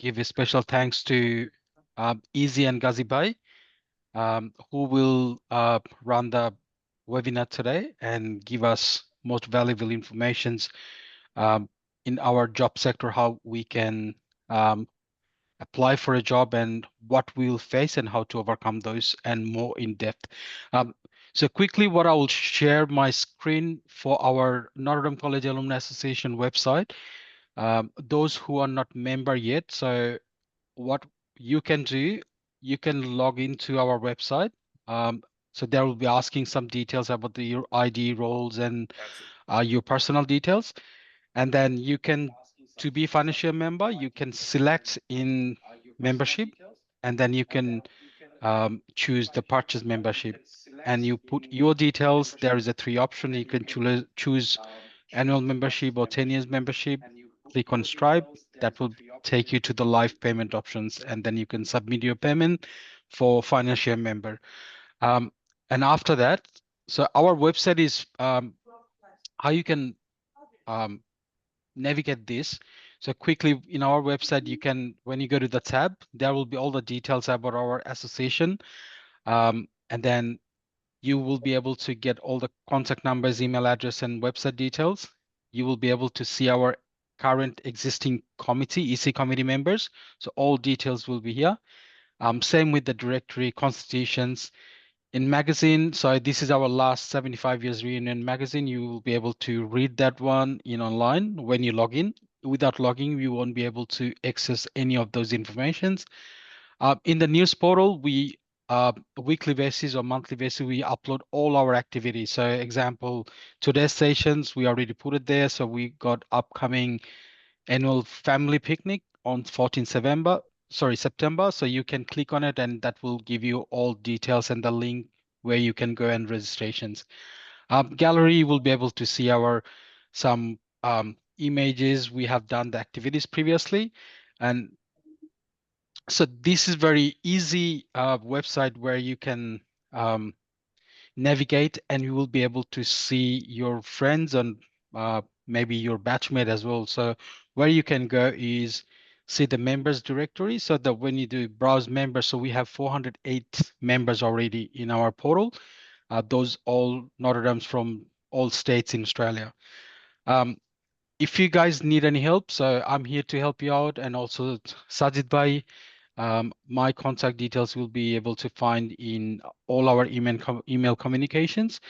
give a special thanks to Easy and Ghazi Bhai, who will run the webinar today and give us most valuable informations um, in our job sector, how we can um, apply for a job and what we'll face and how to overcome those and more in depth. Um, so quickly, what I will share my screen for our Notre Dame College Alumni Association website. Those who are not member yet, so what you can do, you can log into our website. Um, so there will be asking some details about your ID roles and your personal details. And then you can, to be financial member, you can select in membership, and then you can choose the purchase membership. And you put your details. There is a three option. You can choose annual membership or 10 years membership. Click on Stripe. That will take you to the live payment options, and then you can submit your payment for financial member. And after that, so our website is how you can um, navigate this. So quickly in our website, you can, when you go to the tab, there will be all the details about our association. And then you will be able to get all the contact numbers, email address, and website details. You will be able to see our current existing committee, EC committee members. So all details will be here. Same with the directory, constitutions, in magazine. So this is our last 75 years reunion magazine. You will be able to read that one in online when you log in. Without logging, you won't be able to access any of those informations. In the news portal, we weekly basis or monthly basis, we upload all our activities. So example, today's sessions, we already put it there. So we got upcoming annual family picnic on 14th September. So you can click on it and that will give you all details and the link where you can go and registrations. Gallery, you will be able to see our some images. We have done the activities previously. And so this is very easy website where you can navigate and you will be able to see your friends and maybe your batchmate as well. So where you can go is see the members directory, so that when you do browse members, so we have 408 members already in our portal. Those all Notre Dame's from all states in Australia. If you guys need any help, so I'm here to help you out, and also Sajid Bhai, my contact details will be able to find in all our email communications.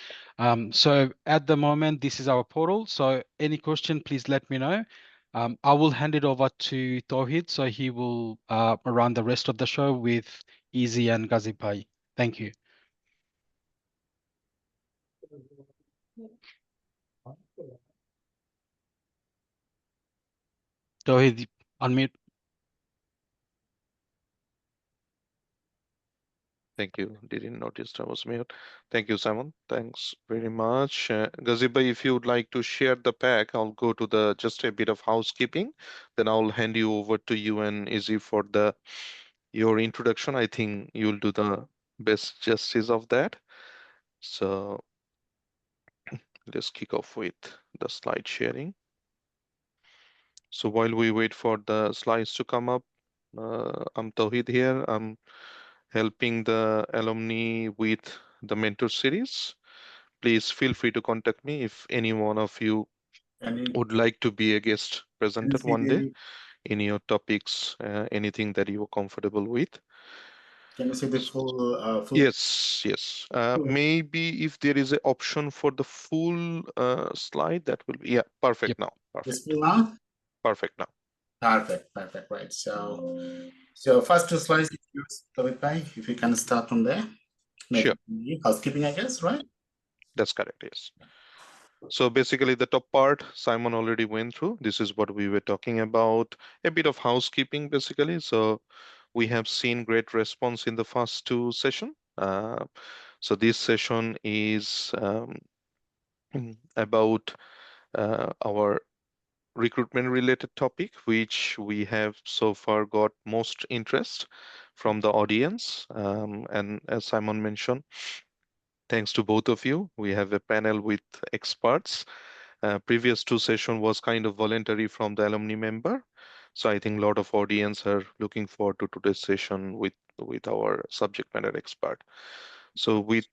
So at the moment, this is our portal. So any question, please let me know. I will hand it over to Tawhid, so he will run the rest of the show with Easy and Ghazi Bhai. Thank you. Tawhid, unmute. Thank you. Didn't notice I was mute. Thank you, Simon. Thanks very much. Gaziba, if you would like to share the pack, I'll go to the just a bit of housekeeping. Then I'll hand you over to you and Izzy for the your introduction. I think you'll do the best justice of that. So let's kick off with the slide sharing. So while we wait for the slides to come up, I'm Tawhid here. I'm helping the alumni with the mentor series. Please feel free to contact me if any one of you would like to be a guest presenter one day in your topics, anything that you are comfortable with. Can you see the full? Yes. Maybe if there is an option for the full slide, that will be, yeah, perfect. Yep. Now. Perfect. It's full now? Perfect now. Perfect. Right. So first two slides, if you can start from there. Sure. Housekeeping, I guess, right? That's correct, yes. So basically the top part, Simon already went through. This is what we were talking about, a bit of housekeeping basically. So we have seen great response in the first two sessions. So this session is about our recruitment related topic, which we have so far got most interest from the audience. And as Simon mentioned, thanks to both of you, we have a panel with experts. Previous two session was kind of voluntary from the alumni member. So I think a lot of audience are looking forward to today's session with our subject matter expert. So with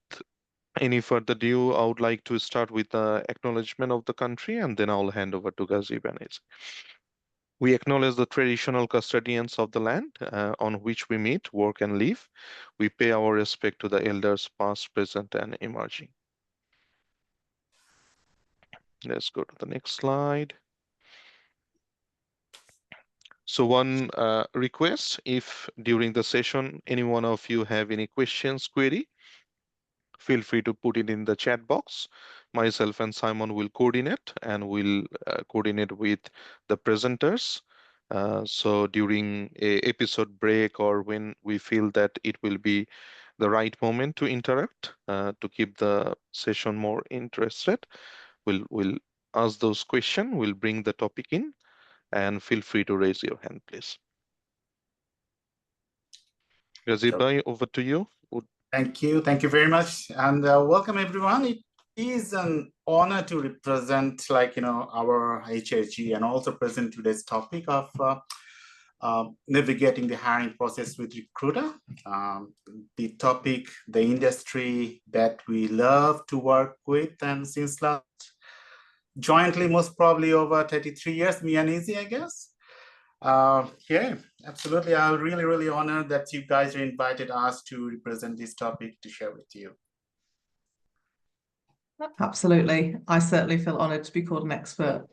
any further ado, I would like to start with the acknowledgement of the country, and then I'll hand over to Ghazi Banerjee. We acknowledge the traditional custodians of the land on which we meet, work, and live. We pay our respect to the elders past, present, and emerging. Let's go to the next slide. So one request, if during the session any one of you have any questions, query, feel free to put it in the chat box. Myself and Simon will coordinate, and we'll coordinate with the presenters. So during a episode break, or when we feel that it will be the right moment to interact, to keep the session more interested, we'll ask those questions, we'll bring the topic in, and feel free to raise your hand, please. Ghazi bhai, over to you. Thank you very much, and welcome everyone. It is an honor to represent, our HRG, and also present today's topic of navigating the hiring process with Recruiter. The topic, the industry that we love to work with, and since last jointly, most probably over 33 years, me and Izzy, I guess. Yeah, absolutely. I'm really honored that you guys invited us to represent this topic to share with you. Absolutely. I certainly feel honored to be called an expert.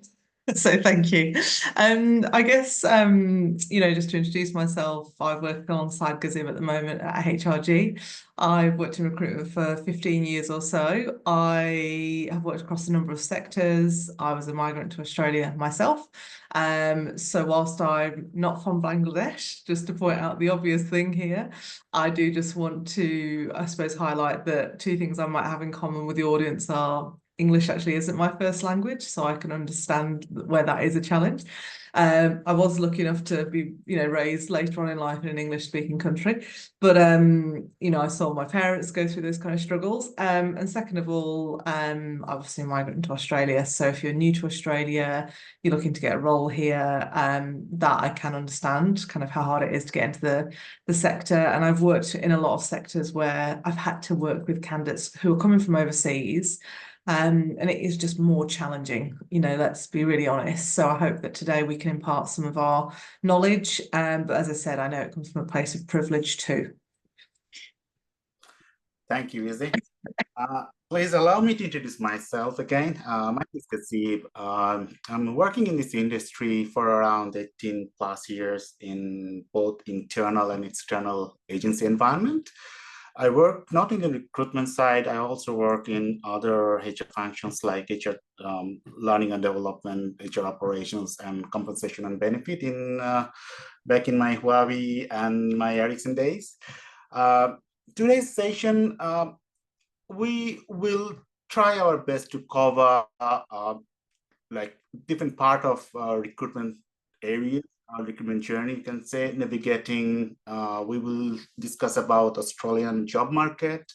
So thank you. I guess, just to introduce myself, I work alongside Gazim at the moment at HRG. I've worked in recruitment for 15 years or so. I have worked across a number of sectors. I was a migrant to Australia myself. So whilst I'm not from Bangladesh, just to point out the obvious thing here, I do just want to, I suppose, highlight that two things I might have in common with the audience are English actually isn't my first language, so I can understand where that is a challenge. I was lucky enough to be, raised later on in life in an English-speaking country, but I saw my parents go through those kind of struggles. And second of all, I'm obviously a migrant to Australia. So if you're new to Australia, you're looking to get a role here, that I can understand kind of how hard it is to get into the sector. And I've worked in a lot of sectors where I've had to work with candidates who are coming from overseas. And it is just more challenging, let's be really honest. So I hope that today we can impart some of our knowledge. But as I said, I know it comes from a place of privilege too. Thank you, Izzy. Please allow me to introduce myself again. My name is Kasib. I'm working in this industry for around 18 plus years in both internal and external agency environment. I work not in the recruitment side, I also work in other HR functions like HR learning and development, HR operations, and compensation and benefit back in my Huawei and my Ericsson days. Today's session, we will try our best to cover different part of recruitment areas. Our recruitment journey, you can say, navigating. We will discuss about Australian job market.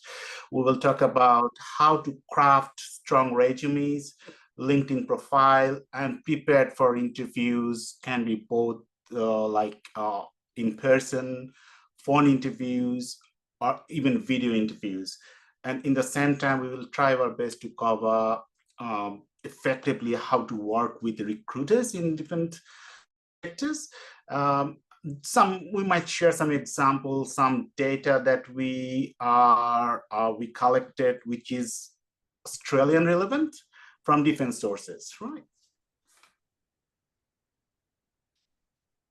We will talk about how to craft strong resumes, LinkedIn profile, and prepared for interviews. Can be both in person, phone interviews, or even video interviews. And in the same time, we will try our best to cover effectively how to work with recruiters in different sectors. We might share some examples, some data that we collected, which is Australian relevant from different sources, right?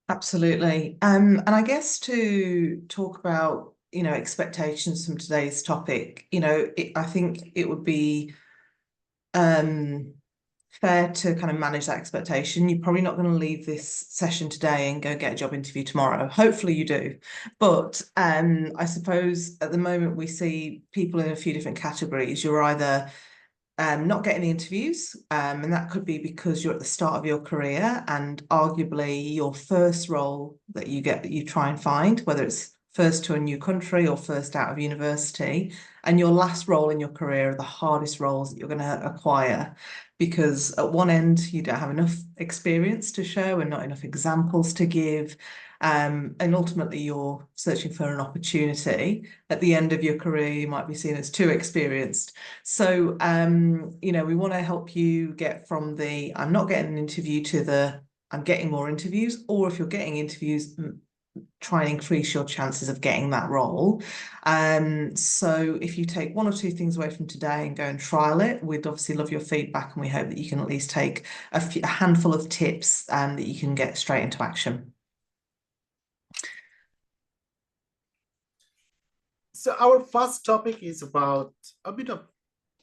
Absolutely. And I guess to talk about, expectations from today's topic, I think it would be fair to kind of manage that expectation. You're probably not going to leave this session today and go get a job interview tomorrow. Hopefully you do. But I suppose at the moment we see people in a few different categories. You're either not getting the interviews, and that could be because you're at the start of your career, and arguably your first role that you try and find, whether it's first to a new country or first out of university, and your last role in your career are the hardest roles that you're going to acquire, because at one end you don't have enough experience to show and not enough examples to give. And ultimately you're searching for an opportunity. At the end of your career, you might be seen as too experienced. So, you know, we want to help you get from the I'm not getting an interview to the I'm getting more interviews, or if you're getting interviews, try and increase your chances of getting that role. So if you take one or two things away from today and go and trial it, we'd obviously love your feedback, and we hope that you can at least take a handful of tips that you can get straight into action. So our first topic is about a bit of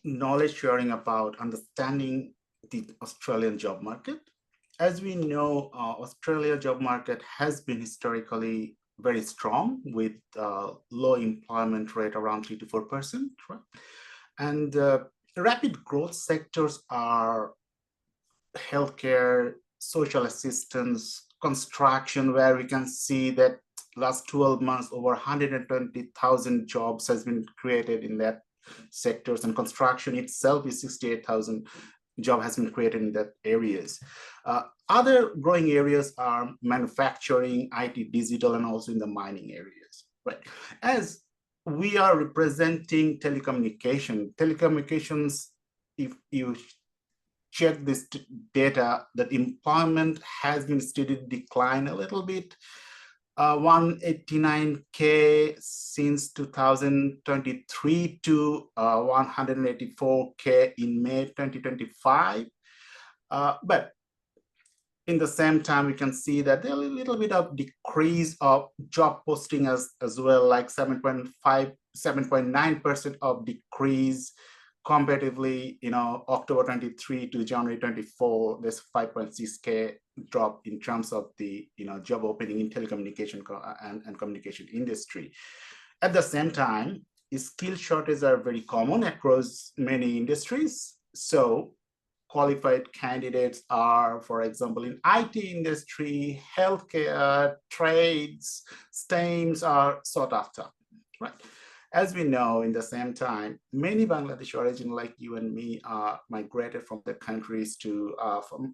knowledge sharing about understanding the Australian job market. As we know, Australia job market has been historically very strong with low employment rate around 3 to 4%, right? And rapid growth sectors are healthcare, social assistance, construction, where we can see that last 12 months, over 120,000 jobs has been created in that sectors, and construction itself is 68,000 job has been created in that areas. Other growing areas are manufacturing, IT, digital, and also in the mining areas, right? As we are representing telecommunications, if you check this data, that employment has been steadily decline a little bit. 189K since 2023 to 184K in May 2025. But in the same time, we can see that there's a little bit of decrease of job posting as well, like 7.9% of decrease comparatively, you know, October 23 to January 24, there's 5.6K drop in terms of the, you know, job opening in telecommunication and communication industry. At the same time, skill shortages are very common across many industries. So qualified candidates are, for example, in IT industry, healthcare, trades, STEMs are sought after, right? As we know, in the same time, many Bangladeshi origin like you and me are migrated from the countries to,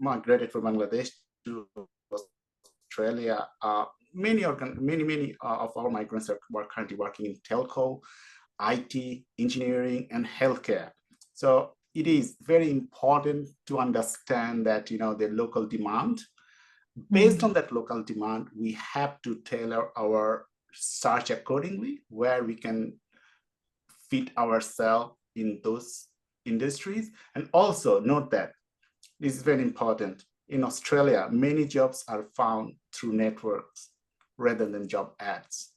migrated from Bangladesh to Australia. Many of our migrants are currently working in telco, IT, engineering, and healthcare. So it is very important to understand that, you know, the local demand. Based on that local demand, we have to tailor our search accordingly, where we can fit ourselves in those industries. And also note that this is very important. In Australia, many jobs are found through networks rather than job ads.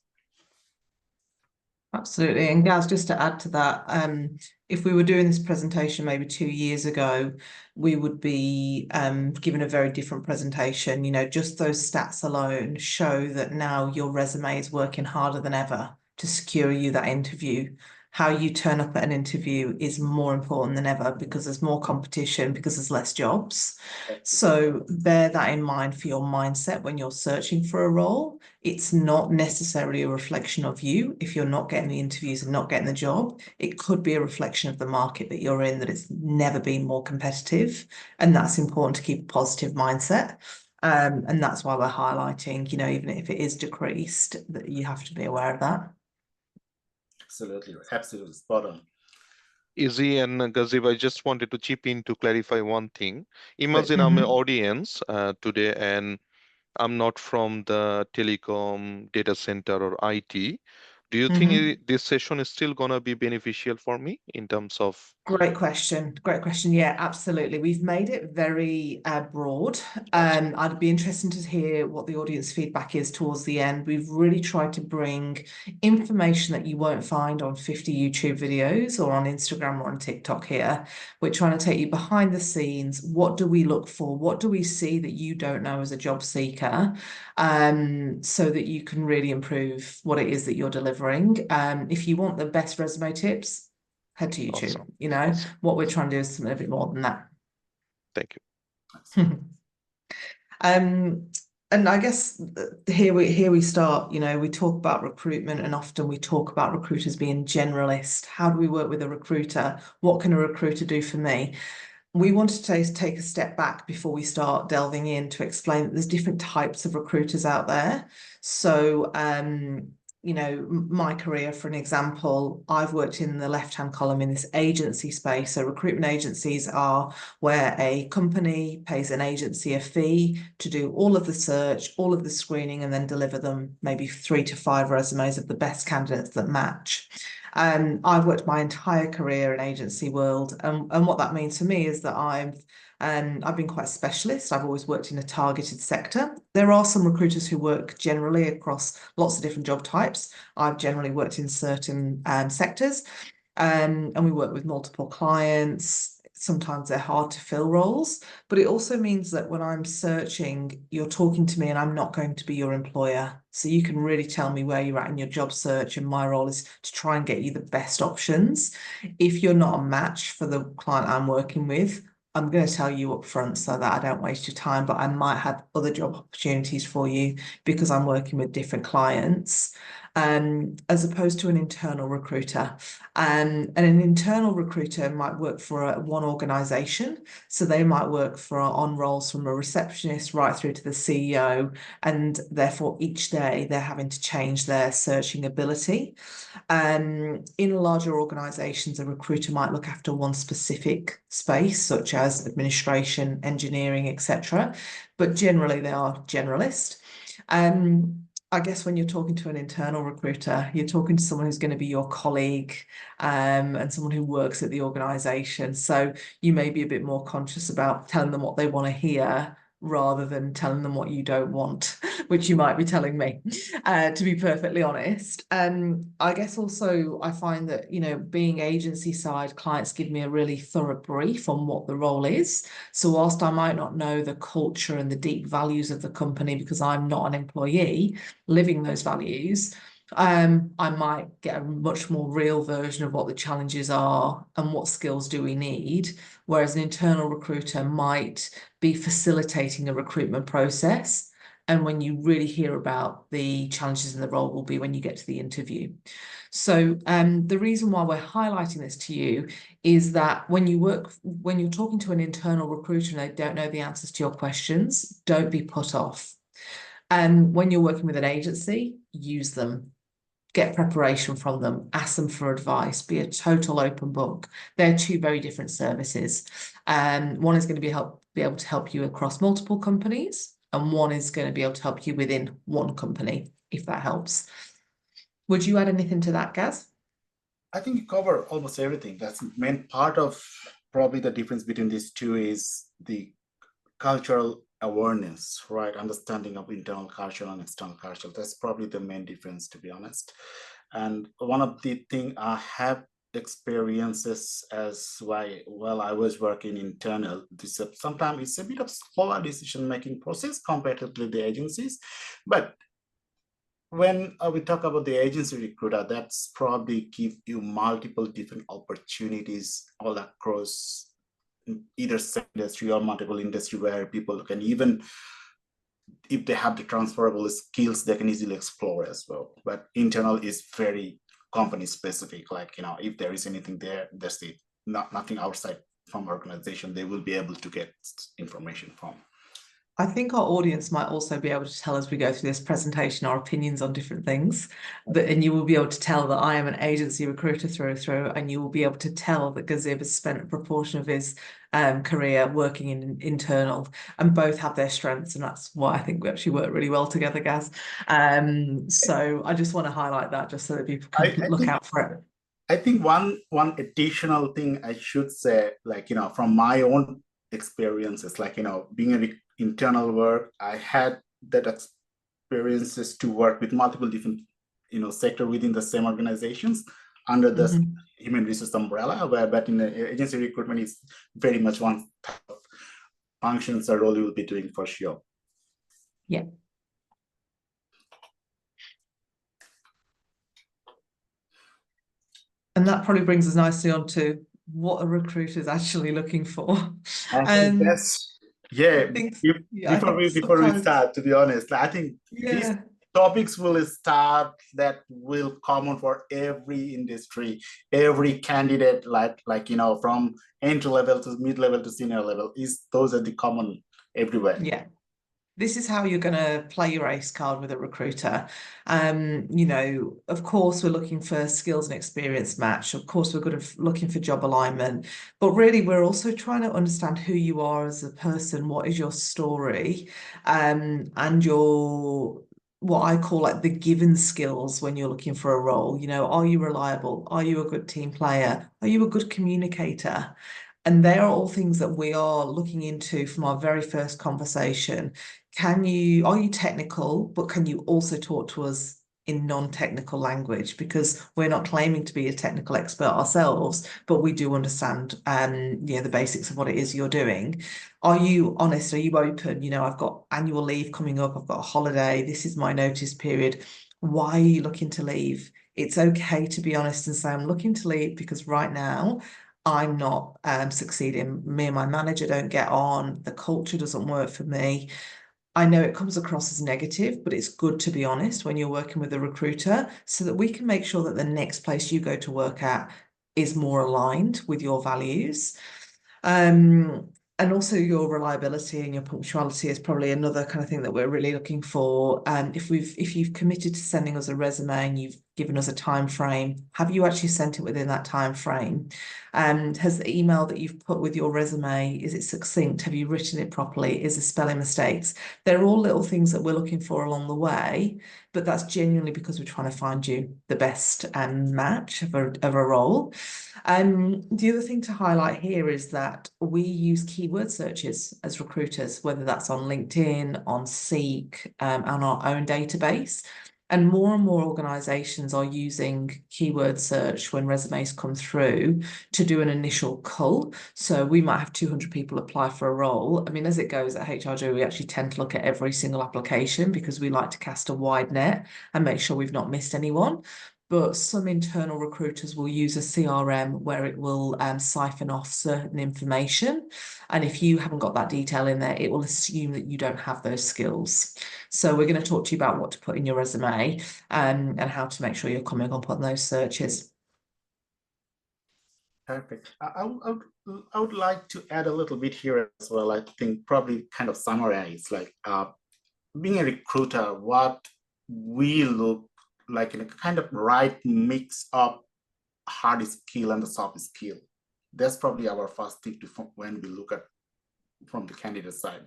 Absolutely. And Gaz, just to add to that, if we were doing this presentation maybe 2 years ago, we would be given a very different presentation. You know, just those stats alone show that now your resume is working harder than ever to secure you that interview. How you turn up at an interview is more important than ever, because there's more competition, because there's less jobs. So bear that in mind for your mindset when you're searching for a role. It's not necessarily a reflection of you if you're not getting the interviews and not getting the job. It could be a reflection of the market that you're in, that it's never been more competitive. And that's important to keep a positive mindset. And that's why we're highlighting, you know, even if it is decreased, that you have to be aware of that. Absolutely spot on. Izzy and Gazib, I just wanted to chip in to clarify one thing. Imagine I'm an audience today, and I'm not from the telecom, data center, or IT. Do you think this session is still going to be beneficial for me in terms of? Great question. Great question. Yeah, absolutely. We've made it very broad. I'd be interested to hear what the audience feedback is towards the end. We've really tried to bring information that you won't find on 50 YouTube videos or on Instagram or on TikTok here. We're trying to take you behind the scenes. What do we look for? What do we see that you don't know as a job seeker? So that you can really improve what it is that you're delivering. If you want the best resume tips, head to YouTube. Awesome. You know, what we're trying to do is something a bit more than that. Thank you. And I guess here we start. You know, we talk about recruitment, and often we talk about recruiters being generalist. How do we work with a recruiter? What can a recruiter do for me? we wanted to take a step back before we start delving in to explain that there's different types of recruiters out there. So, you know, my career, for an example, I've worked in the left-hand column in this agency space. So recruitment agencies are where a company pays an agency a fee to do all of the search, all of the screening, and then deliver them maybe 3 to 5 resumes of the best candidates that match. I've worked my entire career in agency world, and what that means for me is that I've been quite specialist. I've always worked in a targeted sector. There are some recruiters who work generally across lots of different job types. I've generally worked in certain sectors, and we work with multiple clients. Sometimes they're hard to fill roles, but it also means that when I'm searching, you're talking to me and I'm not going to be your employer. So you can really tell me where you're at in your job search, and my role is to try and get you the best options. If you're not a match for the client I'm working with, I'm going to tell you up front so that I don't waste your time, but I might have other job opportunities for you because I'm working with different clients. As opposed to an internal recruiter. And an internal recruiter might work for one organization. So they might work on roles from a receptionist right through to the CEO. And therefore, each day they're having to change their searching ability. In larger organizations, a recruiter might look after one specific space, such as administration, engineering, etc. But generally, they are generalist. I guess when you're talking to an internal recruiter, you're talking to someone who's going to be your colleague, and someone who works at the organization. So you may be a bit more conscious about telling them what they want to hear rather than telling them what you don't want, which you might be telling me, to be perfectly honest. I guess also I find that, you know, being agency side, clients give me a really thorough brief on what the role is. So whilst I might not know the culture and the deep values of the company because I'm not an employee living those values, I might get a much more real version of what the challenges are and what skills do we need, whereas an internal recruiter might be facilitating a recruitment process. And when you really hear about the challenges in the role will be when you get to the interview. So the reason why we're highlighting this to you is that when you're talking to an internal recruiter and they don't know the answers to your questions, don't be put off. And when you're working with an agency, use them. Get preparation from them, ask them for advice, be a total open book. They're two very different services. One is going to be able to help you across multiple companies, and one is going to be able to help you within one company, if that helps. Would you add anything to that, Gaz? I think you cover almost everything. That's the main part of probably the difference between these two is the cultural awareness, right? Understanding of internal culture and external culture. That's probably the main difference, to be honest. And one of the things I have experiences as while I was working internal, sometimes it's a bit of slower decision-making process compared to the agencies. But when we talk about the agency recruiter, that's probably give you multiple different opportunities all across either industry or multiple industry where people can, even if they have the transferable skills, they can easily explore as well. But internal is very company specific. Like, you know, if there is anything there, there's nothing outside from organization, they will be able to get information from. I think our audience might also be able to tell as we go through this presentation our opinions on different things, and you will be able to tell that I am an agency recruiter through and through, and you will be able to tell that Gazib has spent a proportion of his career working in internal, and both have their strengths, and that's why I think we actually work really well together, Gaz. So I just want to highlight that just so that people can look out for it. I think one additional thing I should say, like, you know, from my own experiences, like, you know, being an internal work, I had that experiences to work with multiple different, you know, sector within the same organizations under the human resource umbrella, but in the agency recruitment is very much one type of functions or role you will be doing for sure. Yeah. And that probably brings us nicely on to what a recruiter is actually looking for. And that's, before we start, to be honest, I think topics will start that will common for every industry, every candidate, like from entry level to mid level to senior level. Those are the common everywhere. Yeah. This is how you're going to play your ace card with a recruiter. Of course, we're looking for skills and experience match. Of course, we're looking for job alignment, but really we're also trying to understand who you are as a person. What is your story, and your, what I call like the given skills when you're looking for a role. Are you reliable? Are you a good team player? Are you a good communicator? And they are all things that we are looking into from our very first conversation. Are you technical, but can you also talk to us in non-technical language? Because we're not claiming to be a technical expert ourselves, but we do understand the basics of what it is you're doing. Are you honest? Are you open? I've got annual leave coming up, I've got a holiday, this is my notice period. Why are you looking to leave? It's okay to be honest and say, I'm looking to leave because right now I'm not succeeding. Me and my manager don't get on. The culture doesn't work for me. I know it comes across as negative, but it's good to be honest when you're working with a recruiter so that we can make sure that the next place you go to work at is more aligned with your values. And also your reliability and your punctuality is probably another kind of thing that we're really looking for. If you've committed to sending us a resume and you've given us a time frame, have you actually sent it within that time frame? Has the email that you've put with your resume, is it succinct? Have you written it properly? Is there spelling mistakes? They're all little things that we're looking for along the way, but that's genuinely because we're trying to find you the best match of a role. The other thing to highlight here is that we use keyword searches as recruiters, whether that's on LinkedIn, on Seek, on our own database. And more organizations are using keyword search when resumes come through to do an initial cull. So we might have 200 people apply for a role. I mean, as it goes at HRG, we actually tend to look at every single application because we like to cast a wide net and make sure we've not missed anyone. But some internal recruiters will use a CRM where it will siphon off certain information. And if you haven't got that detail in there, it will assume that you don't have those skills. So we're going to talk to you about what to put in your resume and how to make sure you're coming up on those searches. Perfect. I would like to add a little bit here as well. I think probably kind of summarize like being a recruiter, what we look like in a kind of right mix of hard skill and the soft skill. That's probably our first thing when we look at from the candidate side.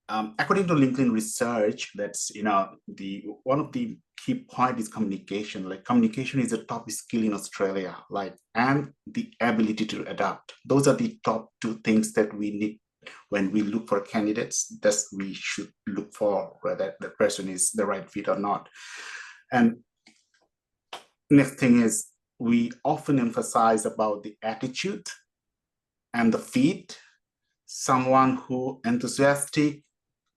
According to LinkedIn research, that's one of the key point is communication. Like communication is a top skill in Australia, and the ability to adapt. Those are the top two things that we need when we look for candidates. That we should look for whether the person is the right fit or not. And next thing is we often emphasize about the attitude and the fit. Someone who enthusiastic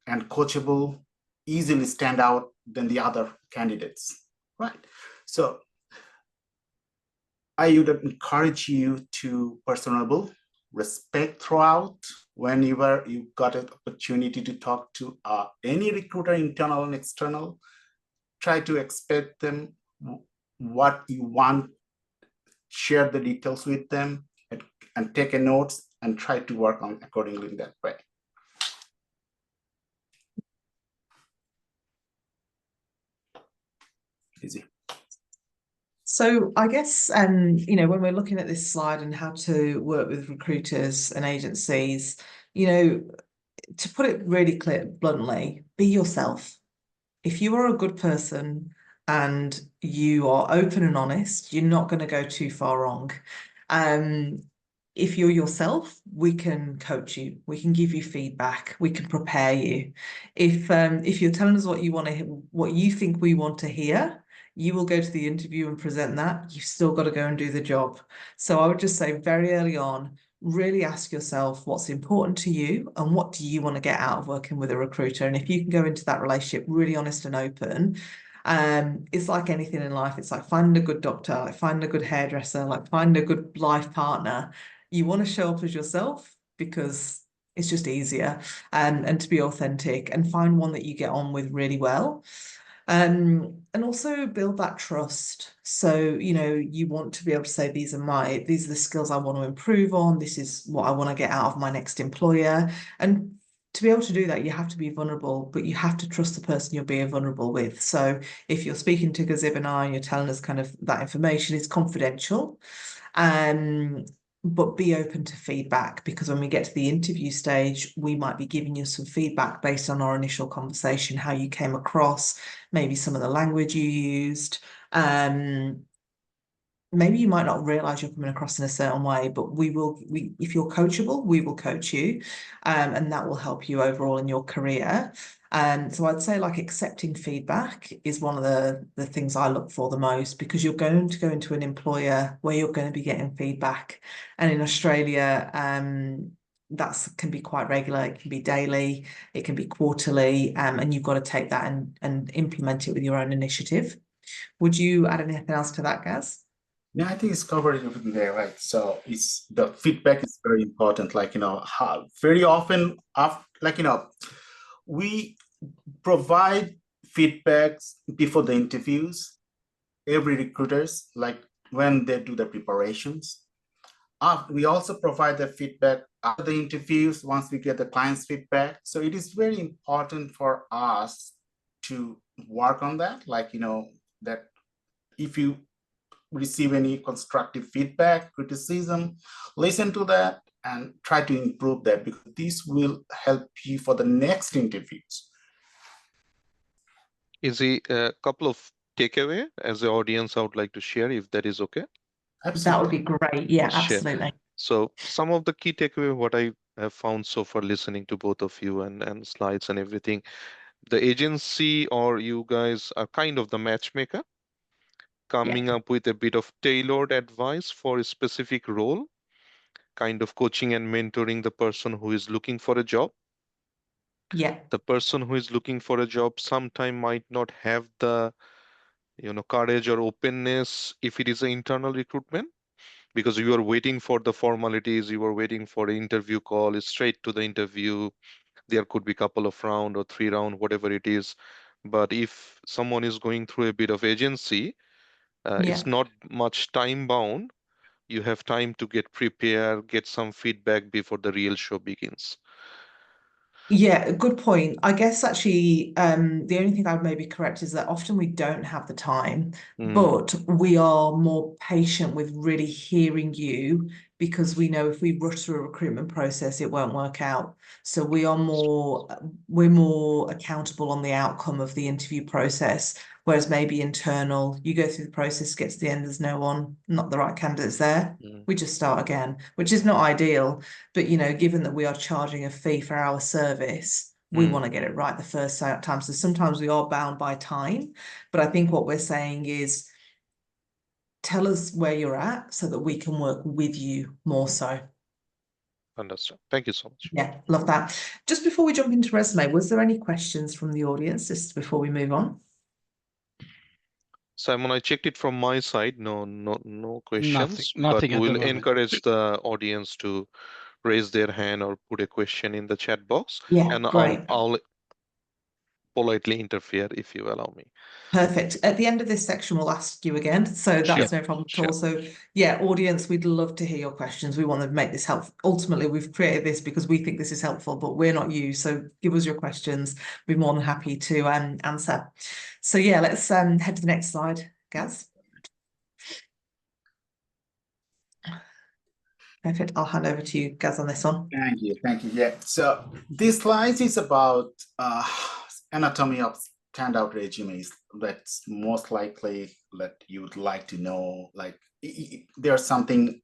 and coachable easily stand out than the other candidates, right? So I would encourage you to personable, respect throughout. Whenever you got an opportunity to talk to any recruiter, internal and external, try to expect them what you want, share the details with them, and take a notes and try to work on accordingly in that way. Easy. So I guess, when we're looking at this slide and how to work with recruiters and agencies, to put it really clear, bluntly, be yourself. If you are a good person and you are open and honest, you're not going to go too far wrong. If you're yourself, we can coach you, we can give you feedback, we can prepare you. If you're telling us what you want to hear, what you think we want to hear, you will go to the interview and present that. You've still got to go and do the job. So I would just say very early on, really ask yourself what's important to you and what do you want to get out of working with a recruiter. And if you can go into that relationship really honest and open, it's like anything in life. It's like finding a good doctor, like finding a good hairdresser, like finding a good life partner. You want to show up as yourself because it's just easier, and to be authentic and find one that you get on with really well. And also build that trust. So, you know, you want to be able to say, these are the skills I want to improve on. This is what I want to get out of my next employer. And to be able to do that, you have to be vulnerable, but you have to trust the person you're being vulnerable with. So if you're speaking to Gazib and I, and you're telling us kind of that information is confidential, but be open to feedback, because when we get to the interview stage, we might be giving you some feedback based on our initial conversation, how you came across, maybe some of the language you used. Maybe you might not realize you're coming across in a certain way, but if you're coachable, we will coach you, and that will help you overall in your career. So I'd say like accepting feedback is one of the things I look for the most, because you're going to go into an employer where you're going to be getting feedback. And in Australia, that can be quite regular. It can be daily, it can be quarterly, and you've got to take that and implement it with your own initiative. Would you add anything else to that, Gaz? Yeah, I think it's covered everything there, right? So it's the feedback is very important. Like, how very often, we provide feedbacks before the interviews. Every recruiters, like when they do the preparations. We also provide the feedback after the interviews once we get the client's feedback. So it is very important for us to work on that. Like, that if you receive any constructive feedback, criticism, listen to that and try to improve that, because this will help you for the next interviews. Is a couple of takeaway as the audience I would like to share, if that is okay? Absolutely. That would be great. Yeah, Sure. absolutely. So some of the key takeaway what I have found so far listening to both of you and slides and everything, the agency or you guys are kind of the matchmaker, coming up with a bit of tailored advice for a specific role, kind of coaching and mentoring the person who is looking for a job. Yeah. The person who is looking for a job sometime might not have the courage or openness if it is an internal recruitment, because you are waiting for the formalities, you are waiting for an interview call, straight to the interview. There could be a couple of round or 3 round, whatever it is. But if someone is going through a bit of agency, it's not much time bound. You have time to get prepared, get some feedback before the real show begins. Yeah, good point. I guess actually, the only thing I would maybe correct is that often we don't have the time, but we are more patient with really hearing you, because we know if we rush through a recruitment process, it won't work out. So we're more accountable on the outcome of the interview process. Whereas maybe internal, you go through the process, get to the end, there's not the right candidates there. We just start again, which is not ideal. But, given that we are charging a fee for our service, we want to get it right the first time. So sometimes we are bound by time. But I think what we're saying is, tell us where you're at so that we can work with you more so. Understood. Thank you so much. Yeah, love that. Just before we jump into resume, was there any questions from the audience just before we move on? Simon, I checked it from my side. No questions. Nothing but at the we'll moment. encourage the audience to raise their hand or put a question in the chat box. Yeah, and great. I'll politely interfere if you allow me. Perfect. At the end of this section, we'll ask you again. So that's no problem at all. So yeah, audience, we'd love to hear your questions. We want to make this helpful. Ultimately, we've created this because we think this is helpful, but we're not you. So give us your questions. We'd be more than happy to answer. So yeah, let's head to the next slide, Gaz. Perfect. I'll hand over to you, Gaz, on this one. Thank you. Yeah. So this slide is about anatomy of standout resumes. That's most likely that you would like to know. Like, there's something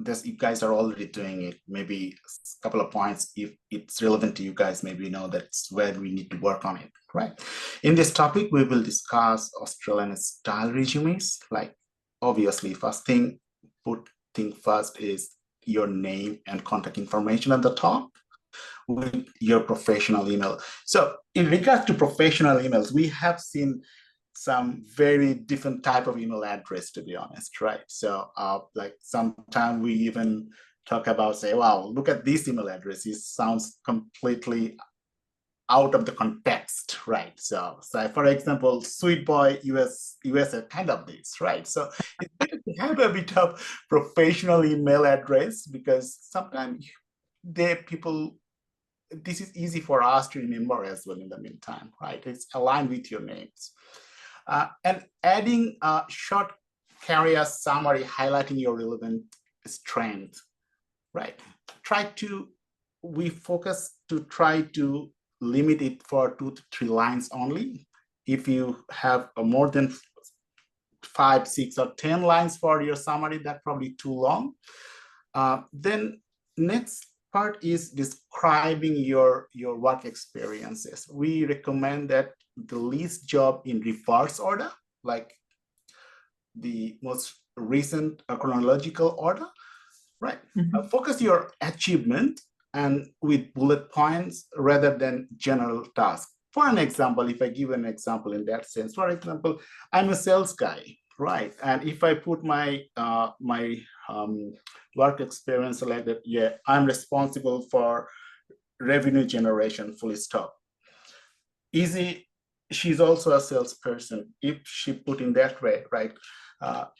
that you guys are already doing it. Maybe a couple of points, if it's relevant to you guys, maybe that's where we need to work on it, right? In this topic, we will discuss Australian style resumes. Like, obviously, first thing first is your name and contact information at the top with your professional email. So in regards to professional emails, we have seen some very different type of email address, to be honest, right? So like sometimes we even talk about, say, wow, look at this email address. It sounds completely out of the context, right? So for example, Sweet Boy USA kind of this, right? So it's better to have a bit of professional email address, because sometimes this is easy for us to remember as well in the meantime, right? It's aligned with your names. And adding a short career summary highlighting your relevant strength, right? We focus to try to limit it for 2 to 3 lines only. If you have more than 5, 6, or 10 lines for your summary, that's probably too long. Then next part is describing your work experiences. We recommend that the list job in reverse order, like the most recent chronological order, right? Focus your achievement and with bullet points rather than general tasks. For an example, if I give an example in that sense, for example, I'm a sales guy, right? And if I put my work experience like that, yeah, I'm responsible for revenue generation, full stop. Easy, she's also a salesperson. If she put in that way, right?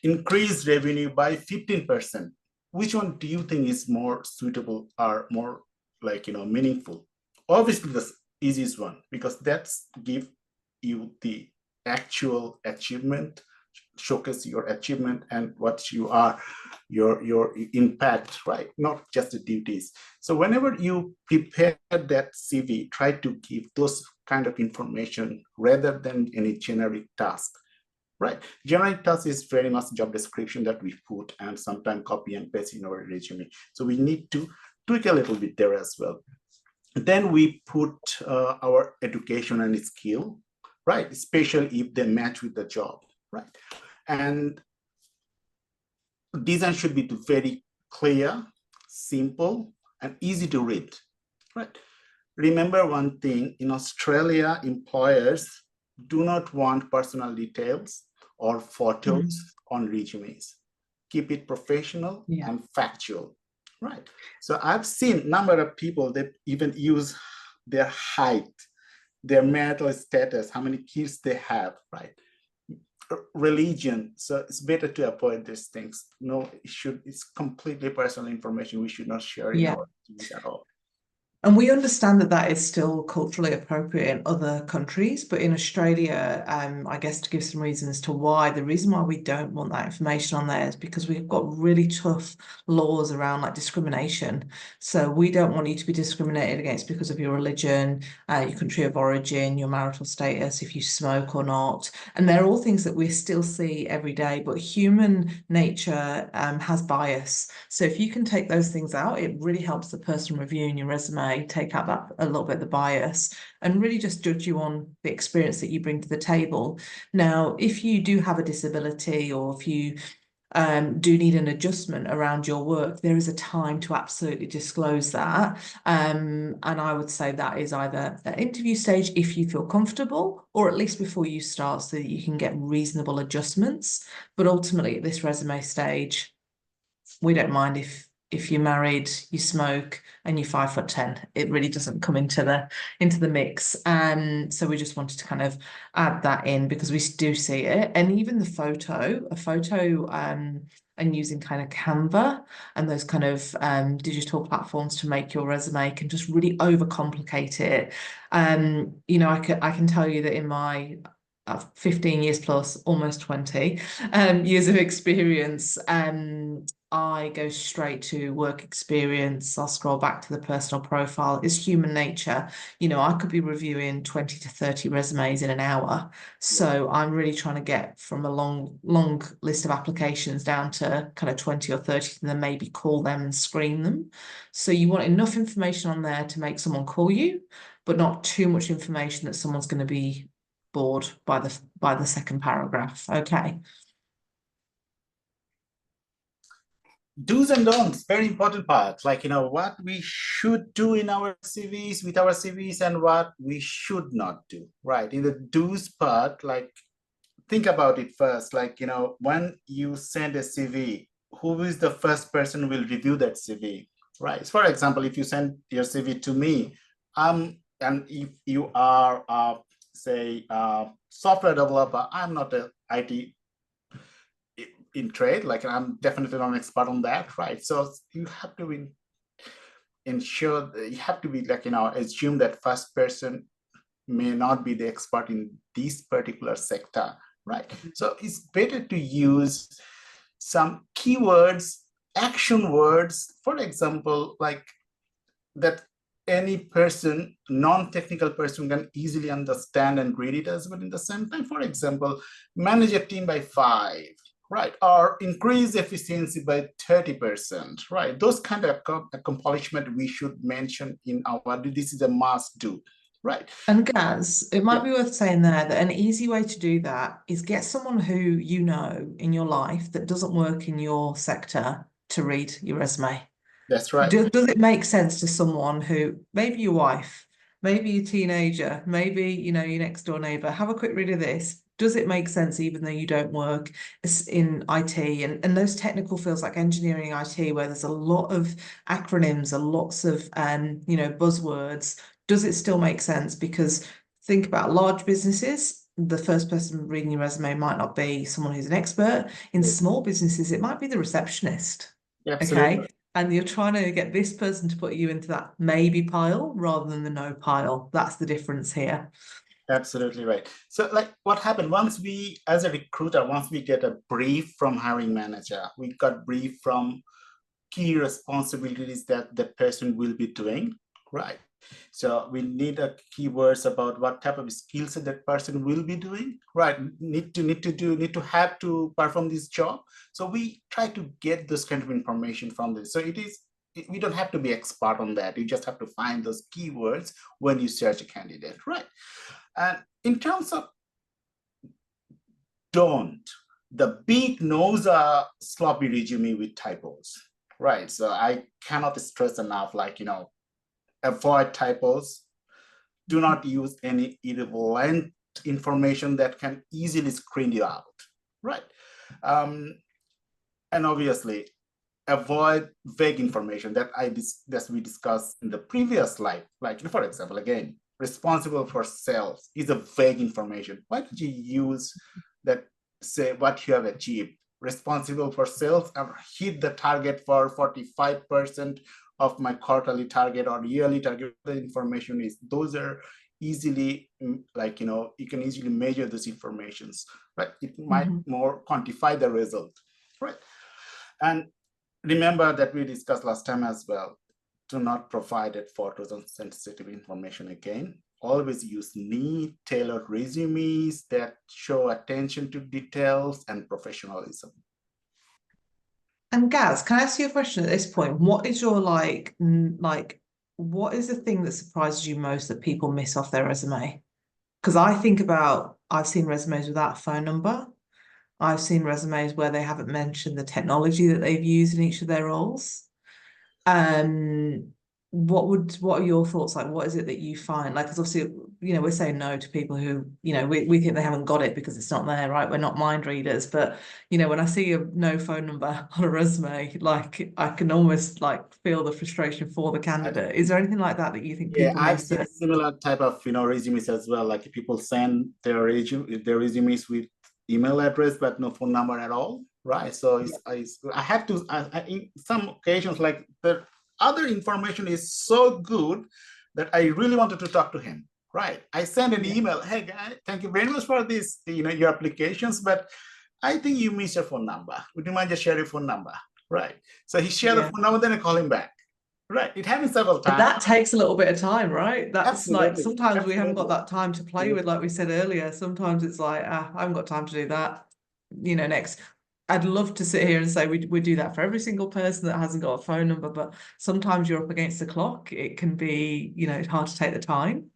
Increase revenue by 15%. Which one do you think is more suitable or more meaningful? Obviously the easiest one, because that's give you the actual achievement, showcase your achievement and what you are, your impact, right? Not just the duties. So whenever you prepare that CV, try to give those kind of information rather than any generic task. Right, generic task is very much job description that we put and sometimes copy and paste in our resume. So we need to tweak a little bit there as well. Then we put our education and skill, right? Especially if they match with the job, right? And design should be very clear, simple, and easy to read, right? Remember one thing, in Australia, employers do not want personal details or photos on resumes. Keep it professional and factual, right? So I've seen a number of people that even use their height, their marital status, how many kids they have, right? Religion. So it's better to avoid these things. No, it's completely personal information. We should not share in our resumes at all. And we understand that that is still culturally appropriate in other countries, but in Australia, I guess to give some reasons to why, the reason why we don't want that information on there is because we've got really tough laws around like discrimination. So we don't want you to be discriminated against because of your religion, your country of origin, your marital status, if you smoke or not. And they're all things that we still see every day, but human nature has bias. So if you can take those things out, it really helps the person reviewing your resume take out that a little bit of the bias and really just judge you on the experience that you bring to the table. Now, if you do have a disability or if you do need an adjustment around your work, there is a time to absolutely disclose that. And I would say that is either at interview stage if you feel comfortable, or at least before you start so that you can get reasonable adjustments. But ultimately at this resume stage, we don't mind if you're married, you smoke, and you're 5'10". It really doesn't come into the mix. So we just wanted to kind of add that in because we do see it. And even a photo, and using kind of Canva and those kind of digital platforms to make your resume can just really overcomplicate it. I can tell you that in my 15 years plus, almost 20 years of experience, I go straight to work experience. I'll scroll back to the personal profile. It's human nature. I could be reviewing 20 to 30 resumes in an hour. So I'm really trying to get from a long list of applications down to kind of 20 or 30 and then maybe call them and screen them. So you want enough information on there to make someone call you, but not too much information that someone's going to be bored by the second paragraph. Okay. Do's and don'ts, very important part. What we should do in our CVs, with our CVs, and what we should not do, right? In the do's part, think about it first. When you send a CV, who is the first person who will review that CV, right? For example, if you send your CV to me, I'm and if you are, say, software developer, I'm not a IT in trade, like I'm definitely not an expert on that, right? So you have to ensure that you have to be like, assume that first person may not be the expert in this particular sector, right? So it's better to use some keywords, action words, for example, like that any person, non-technical person, can easily understand and read it as well. In the same time, for example, manage a team by 5, right? Or increase efficiency by 30%, right? Those kind of accomplishment we should mention in our, this is a must do. Right. And Gaz, it might be worth saying there that an easy way to do that is get someone who you know in your life that doesn't work in your sector to read your resume. That's right. Does it make sense to someone who, maybe your wife, maybe your teenager, maybe, your next door neighbor, have a quick read of this. Does it make sense even though you don't work in IT and those technical fields like engineering, IT, where there's a lot of acronyms and lots of, buzzwords? Does it still make sense? Because think about large businesses, the first person reading your resume might not be someone who's an expert. In small businesses, it might be the receptionist. Absolutely. Okay. And you're trying to get this person to put you into that maybe pile rather than the no pile. That's the difference here. Absolutely right. So like what happened once we, as a recruiter, once we get a brief from hiring manager, we got brief from key responsibilities that the person will be doing, right? So we need a keywords about what type of skills that person will be doing, right? Need to have to perform this job. So we try to get this kind of information from this. So we don't have to be expert on that. You just have to find those keywords when you search a candidate, right? And in terms of the big nose sloppy resume with typos, right? So I cannot stress enough, like, avoid typos. Do not use any irrelevant information that can easily screen you out, right? And obviously, avoid vague information that we discussed in the previous slide. Like, for example, again, responsible for sales is a vague information. Why don't you use that, say what you have achieved? Responsible for sales, I've hit the target for 45% of my quarterly target or yearly target. The information is, those are easily, like, you can easily measure those informations, right? It might more quantify the result, right? And remember that we discussed last time as well, do not provide photos and sensitive information again. Always use neat, tailored resumes that show attention to details and professionalism. And Gaz, can I ask you a question at this point? What is your what is the thing that surprises you most that people miss off their resume? Because I think about, I've seen resumes without a phone number. I've seen resumes where they haven't mentioned the technology that they've used in each of their roles. What are your thoughts? Like, what is it that you find? Like, because obviously, we're saying no to people who, we think they haven't got it because it's not there, right? We're not mind readers, but when I see a no phone number on a resume, like I can almost like feel the frustration for the candidate. Is there anything like that you think people I've miss? seen similar type of resumes as well. Like people send their resumes with email address but no phone number at all, right? So I have to, in some occasions, like the other information is so good that I really wanted to talk to him, right? I send an email, hey guy, thank you very much for this, your applications, but I think you missed your phone number. Would you mind just share your phone number, right? So he shared the phone number, then I call him back. Right, it happens several times. But that takes a little bit of time, right? That's Absolutely. like sometimes we haven't got that time to play with, like we said earlier. Sometimes it's like, I haven't got time to do that. Next. I'd love to sit here and say we do that for every single person that hasn't got a phone number, but sometimes you're up against the clock. It can be, it's hard to take the time.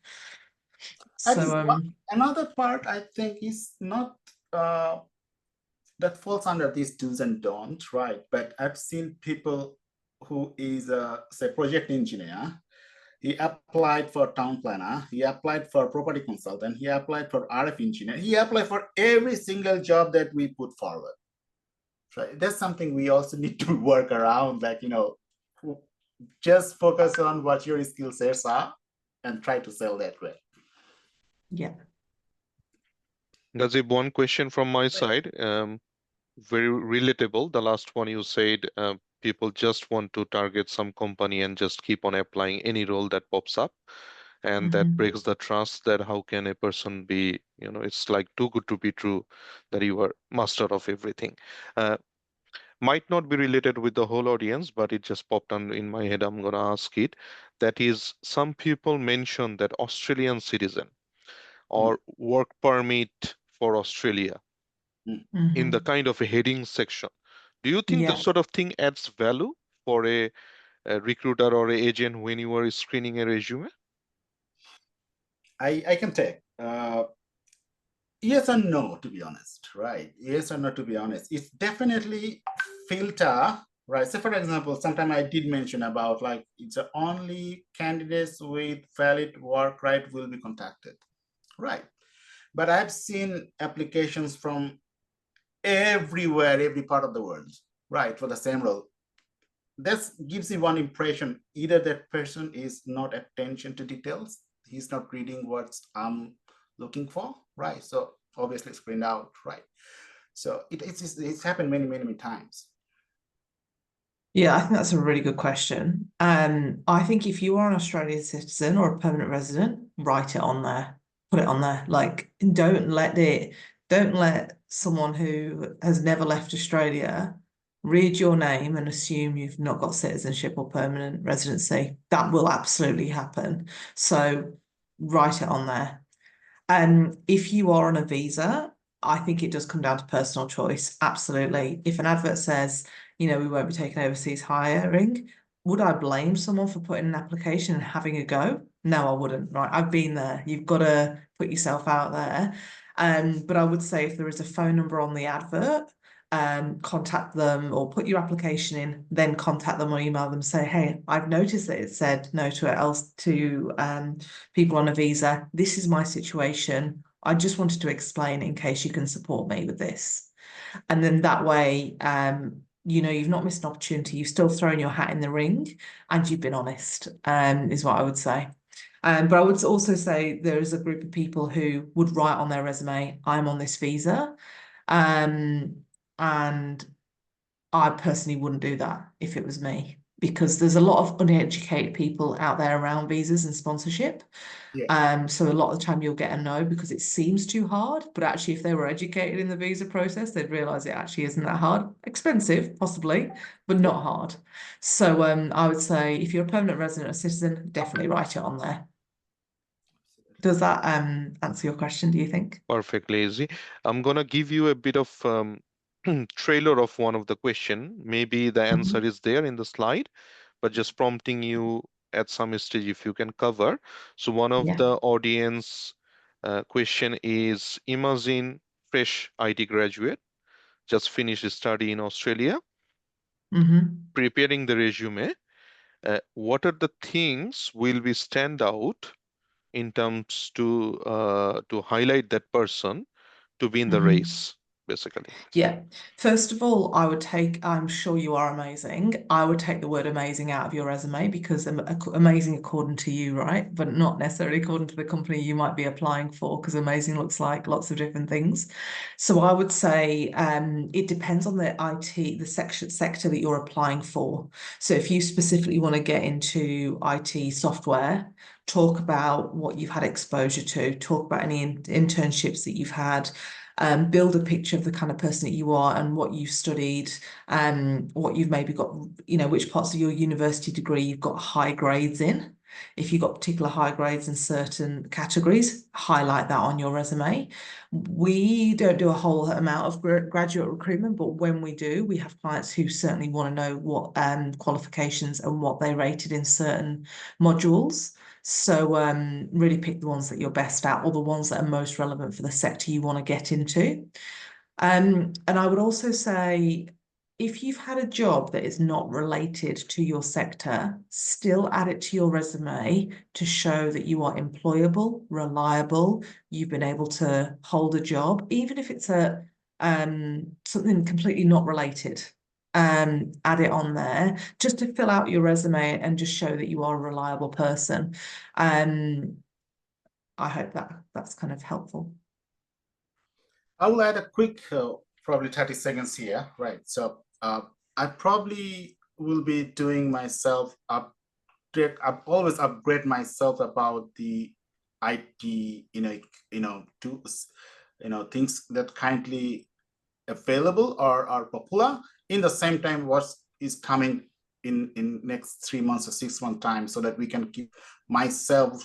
So another part I think is not that falls under these do's and don'ts, right? But I've seen people who is say project engineer. He applied for town planner. He applied for property consultant. He applied for RF engineer. He applied for every single job that we put forward. Right? That's something we also need to work around. Like, just focus on what your skill sets are, and try to sell that way. Yeah. Gazib, one question from my side, very relatable. The last one you said, people just want to target some company and just keep on applying any role that pops up. And that breaks the trust that how can a person be, it's like too good to be true that you are master of everything. Might not be related with the whole audience, but it just popped on in my head. I'm gonna ask it. That is, some people mention that Australian citizen or work permit for Australia in the kind of a heading section. Do you think that Yeah. sort of thing adds value for a recruiter or a agent when you are screening a resume? I can take yes and no, to be honest, right? Yes or no, to be honest. It's definitely filter, right? So for example, sometime I did mention about like it's only candidates with valid work right will be contacted, right? But I've seen applications from everywhere, every part of the world, right, for the same role. This gives you one impression: either that person is not attention to details, he's not reading what I'm looking for, right? So obviously screened out, right? So it's happened many times. Yeah, I think that's a really good question. I think if you are an Australian citizen or a permanent resident, write it on there, put it on there. Like, don't let someone who has never left Australia read your name and assume you've not got citizenship or permanent residency. That will absolutely happen. So write it on there. If you are on a visa, I think it does come down to personal choice. Absolutely. If an advert says, we won't be taking overseas hiring, would I blame someone for putting an application and having a go? No, I wouldn't, right? I've been there. You've got to put yourself out there. But I would say if there is a phone number on the advert, contact them or put your application in, then contact them or email them, say, hey, I've noticed that it said no to it else to people on a visa. This is my situation. I just wanted to explain in case you can support me with this. And then that way, you've not missed an opportunity. You've still thrown your hat in the ring and you've been honest, is what I would say. But I would also say there is a group of people who would write on their resume, I'm on this visa. And I personally wouldn't do that if it was me, because there's a lot of uneducated people out there around visas and sponsorship. Yeah. So a lot of the time you'll get a no because it seems too hard, but actually if they were educated in the visa process, they'd realize it actually isn't that hard. Expensive, possibly, but not hard. So I would say if you're a permanent resident or citizen, definitely write it on there. Does that answer your question, do you think? Perfectly easy. I'm gonna give you a bit of trailer of one of the question. Maybe the answer is there in the slide, but just prompting you at some stage if you can cover. So one of the audience question is, imagine fresh IT graduate, just finished study in Australia, preparing the resume. What are the things will be stand out in terms to highlight that person to be in the race, basically? Yeah. First of all, I'm sure you are amazing. I would take the word amazing out of your resume, because amazing according to you, right? But not necessarily according to the company you might be applying for, because amazing looks like lots of different things. So I would say it depends on the IT, the sector that you're applying for. So if you specifically want to get into IT software, talk about what you've had exposure to, talk about any internships that you've had. Build a picture of the kind of person that you are and what you've studied, what you've maybe got, which parts of your university degree you've got high grades in. If you've got particular high grades in certain categories, highlight that on your resume. We don't do a whole amount of graduate recruitment, but when we do, we have clients who certainly want to know what qualifications and what they rated in certain modules. So really pick the ones that you're best at, or the ones that are most relevant for the sector you want to get into. And I would also say, if you've had a job that is not related to your sector, still add it to your resume to show that you are employable, reliable, you've been able to hold a job, even if it's something completely not related. add it on there just to fill out your resume and just show that you are a reliable person. I hope that's kind of helpful. I will add a quick, probably 30 seconds here, right? So I probably will be doing myself upgrade. I always upgrade myself about the IT, tools, things that currently available or are popular. In the same time, what is coming in next 3 months or 6 month time, so that we can keep myself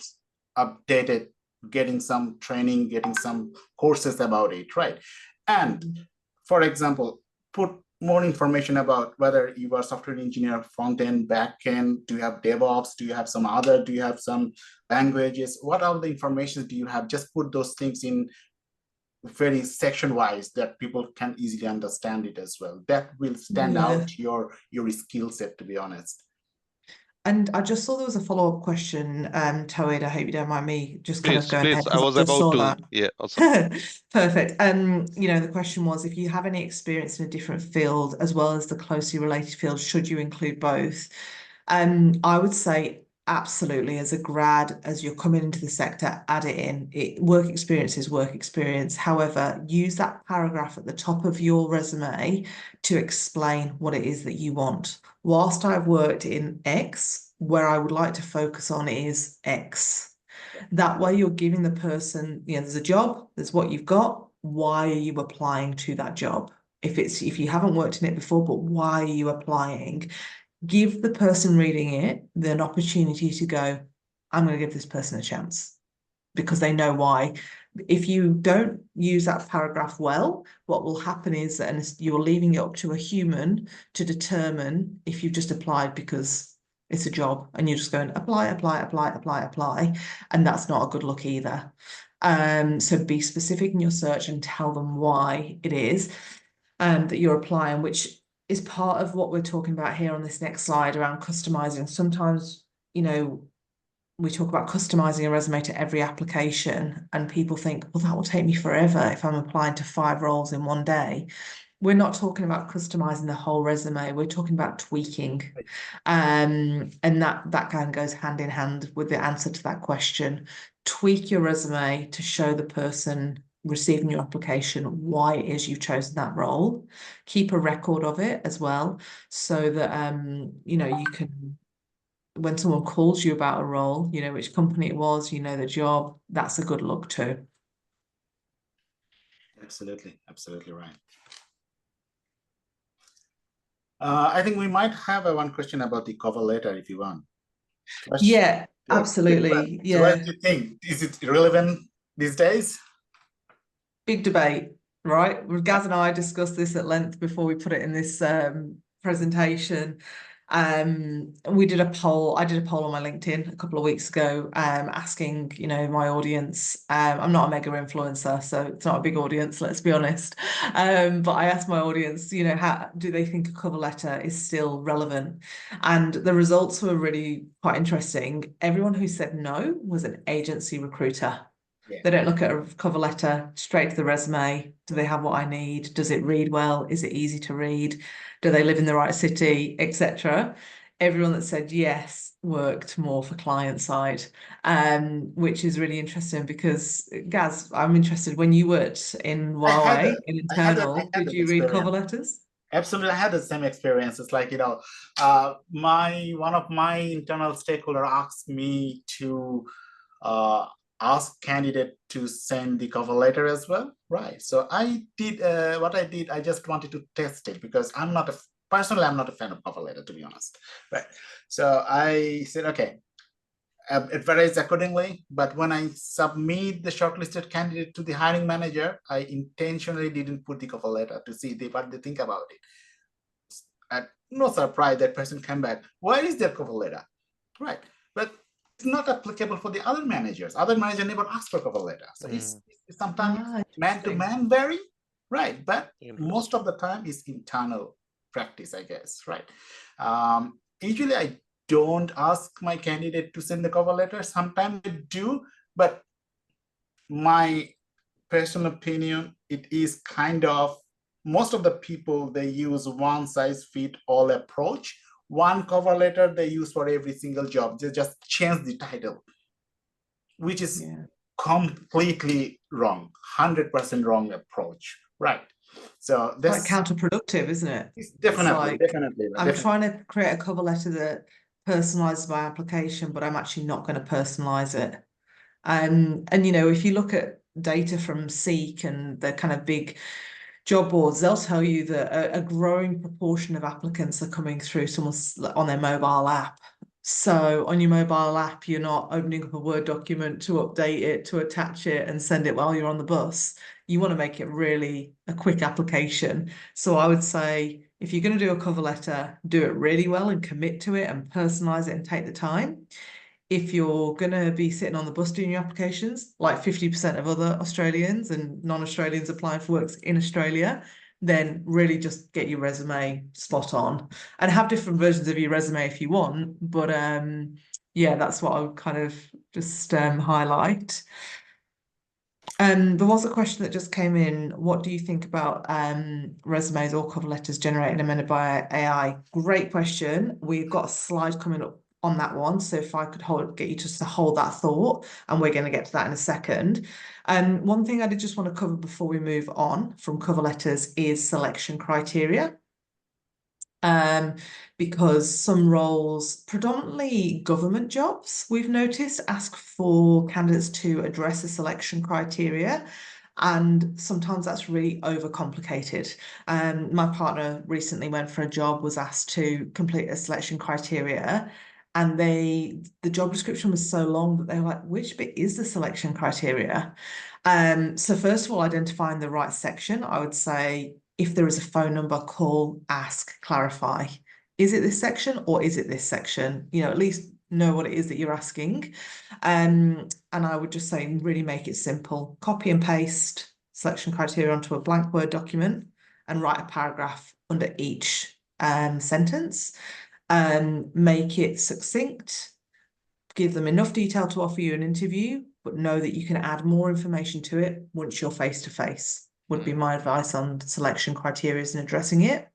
updated, getting some training, getting some courses about it, right? And for example, put more information about whether you are a software engineer, front end, back end, do you have DevOps, do you have some other, do you have some languages, what are the information do you have? Just put those things in very section wise that people can easily understand it as well. That will stand out your skill set, to be honest. And I just saw there was a follow-up question, Tawhid. I hope you don't mind me just kind of going ahead. I was about to. Yeah, awesome. Perfect. The question was, if you have any experience in a different field as well as the closely related field, should you include both? I would say absolutely. As a grad, as you're coming into the sector, add it in. Work experience is work experience. However, use that paragraph at the top of your resume to explain what it is that you want. Whilst I've worked in X, where I would like to focus on is X. That way you're giving the person, there's a job, there's what you've got. Why are you applying to that job? If you haven't worked in it before, but why are you applying? Give the person reading it an opportunity to go, I'm going to give this person a chance, because they know why. If you don't use that paragraph well, what will happen is that you're leaving it up to a human to determine if you've just applied because it's a job and you're just going apply, and that's not a good look either. So be specific in your search and tell them why it is that you're applying, which is part of what we're talking about here on this next slide around customizing. Sometimes, we talk about customizing a resume to every application, and people think, well, that will take me forever if I'm applying to 5 roles in one day. We're not talking about customizing the whole resume. We're talking about tweaking. And that kind of goes hand in hand with the answer to that question. Tweak your resume to show the person receiving your application why it is you've chosen that role. Keep a record of it as well, so that you can, when someone calls you about a role, which company it was, the job. That's a good look too. Absolutely right. I think we might have one question about the cover letter if you want. Yeah, absolutely. So what do you think? Is it relevant these days? Big debate, right? Gaz and I discussed this at length before we put it in this presentation. We did a poll. I did a poll on my LinkedIn a couple of weeks ago, asking, my audience. I'm not a mega influencer, so it's not a big audience, let's be honest. But I asked my audience, how do they think a cover letter is still relevant? And the results were really quite interesting. Everyone who said no was an agency recruiter. Yeah. They don't look at a cover letter, straight to the resume. Do they have what I need? Does it read well? Is it easy to read? Do they live in the right city, etc.? Everyone that said yes worked more for client side, which is really interesting because, Gaz, I'm interested, when you worked in Huawei, in internal, did you read cover letters? Absolutely, I had the same experience. It's like, one of my internal stakeholder asked me to ask candidate to send the cover letter as well, right? So I did what I did. I just wanted to test it because I'm not a fan of cover letter, to be honest, right? So I said, okay, it varies accordingly. But when I submit the shortlisted candidate to the hiring manager, I intentionally didn't put the cover letter to see what they think about it. And no surprise, that person came back. Where is their cover letter, right? But it's not applicable for the other managers. Other manager never asked for cover letter. So it's sometimes man to man vary, right? But most of the time is internal practice, I guess, right? Usually I don't ask my candidate to send the cover letter. Sometimes I do, but my personal opinion, it is kind of most of the people, they use one size fit all approach. One cover letter they use for every single job. They just change the title, which is completely wrong, 100% wrong approach, right? So Quite that's counterproductive, isn't it? it's definitely, It's like, definitely. I'm trying to create a cover letter that personalizes my application, but I'm actually not going to personalize it. And you know, if you look at data from Seek and the kind of big job boards, they'll tell you that a growing proportion of applicants are coming through someone's on their mobile app. So on your mobile app, you're not opening up a Word document to update it, to attach it and send it while you're on the bus. You want to make it really a quick application. So I would say, if you're going to do a cover letter, do it really well and commit to it and personalize it and take the time. If you're going to be sitting on the bus doing your applications, like 50% of other Australians and non-Australians applying for works in Australia, then really just get your resume spot on and have different versions of your resume if you want. But yeah, that's what I would kind of just highlight. There was a question that just came in. What do you think about resumes or cover letters generated and amended by AI? Great question. We've got a slide coming up on that one. So if I could get you just to hold that thought, and we're going to get to that in a second. One thing I did just want to cover before we move on from cover letters is selection criteria. Because some roles, predominantly government jobs, we've noticed, ask for candidates to address a selection criteria. And sometimes that's really overcomplicated. My partner recently went for a job, was asked to complete a selection criteria, and the job description was so long that they were like, which bit is the selection criteria? So first of all, identifying the right section, I would say, if there is a phone number, call, ask, clarify. Is it this section or is it this section? You know, at least know what it is that you're asking. And I would just say, really make it simple. Copy and paste selection criteria onto a blank Word document and write a paragraph under each sentence. Make it succinct. Give them enough detail to offer you an interview, but know that you can add more information to it once you're face-to-face. Would be my advice on selection criteria and addressing it.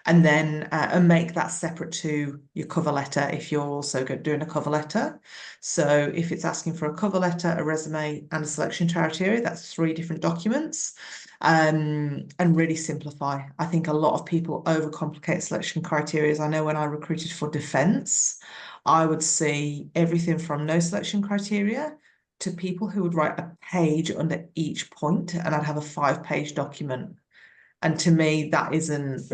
And then and make that separate to your cover letter if you're also doing a cover letter. So if it's asking for a cover letter, a resume, and a selection criteria, that's 3 different documents. And really simplify. I think a lot of people overcomplicate selection criteria. I know when I recruited for defence, I would see everything from no selection criteria to people who would write a page under each point, and I'd have a 5-page document. And to me, that isn't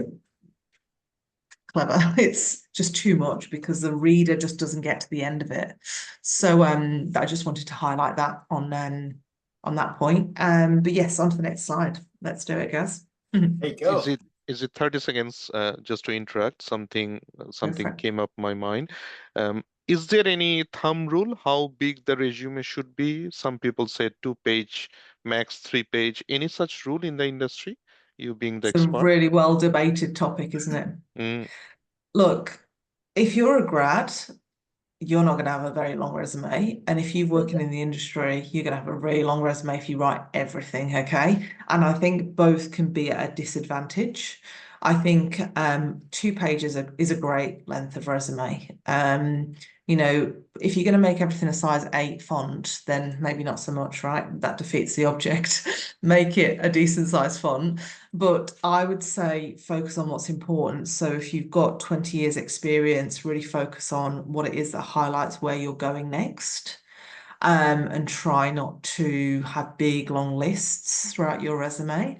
clever. It's just too much because the reader just doesn't get to the end of it. So I just wanted to highlight that on that point. But yes, on to the next slide. Let's do it, guys. There you go. Is it 30 seconds just to interrupt? Something came up my mind. Is there any thumb rule how big the resume should be? Some people say 2-page, max 3-page. Any such rule in the industry? You being the It's expert. a really well debated topic, isn't it? Look, if you're a grad, you're not going to have a very long resume. And if you're working in the industry, you're going to have a really long resume if you write everything, okay? And I think both can be at a disadvantage. I think 2 pages is a great length of resume. You know, if you're going to make everything a size 8 font, then maybe not so much, right? That defeats the object. Make it a decent size font. But I would say focus on what's important. So if you've got 20 years experience, really focus on what it is that highlights where you're going next. And try not to have big, long lists throughout your resume.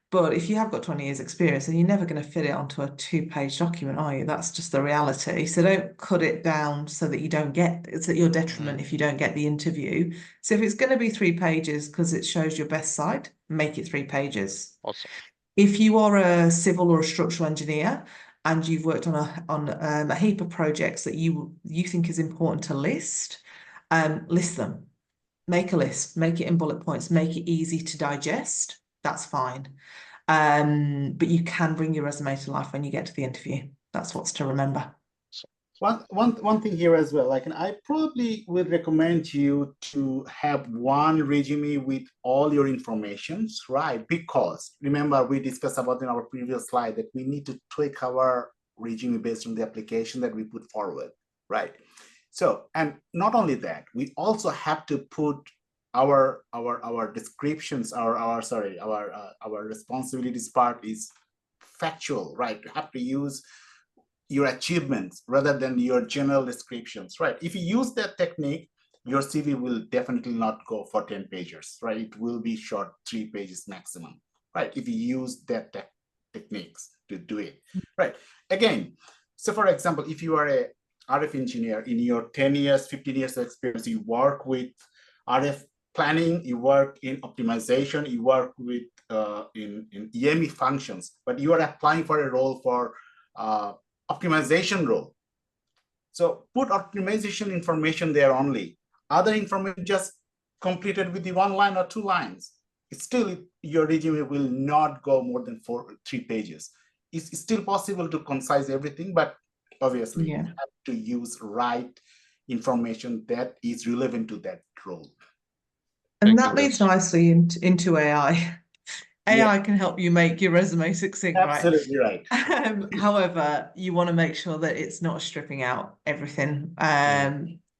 But if you have got 20 years experience, then you're never going to fit it onto a 2-page document, are you? That's just the reality. So don't cut it down so that you don't get, it's at your detriment if you don't get the interview. So if it's going to be 3 pages because it shows your best side, make it 3 pages. Awesome. If you are a civil or a structural engineer and you've worked on a heap of projects that you think is important to list them. Make a list, make it in bullet points, make it easy to digest. That's fine. But you can bring your resume to life when you get to the interview. That's what's to remember. One thing here as well, like, and I probably would recommend you to have one resume with all your informations, right? Because remember, we discussed about in our previous slide that we need to tweak our resume based on the application that we put forward, right? So, and not only that, we also have to put our descriptions, our responsibilities part is factual, right? You have to use your achievements rather than your general descriptions, right? If you use that technique, your CV will definitely not go for 10 pages, right? It will be short, 3 pages maximum, right? If you use that techniques to do it, right? Again, so for example, if you are a RF engineer in your 10 years, 15 years of experience, you work with RF planning, you work in optimization, you work with in EME functions, but you are applying for a role for optimization role. So put optimization information there only. Other information just completed with the 1 line or 2 lines. It's still, your resume will not go more than 3 pages. It's still possible to concise everything, but obviously you have to use right information that is relevant to that role. And that leads nicely into AI. AI can help you make your resume succinct, Absolutely right. However, you want to make sure that it's not stripping out everything.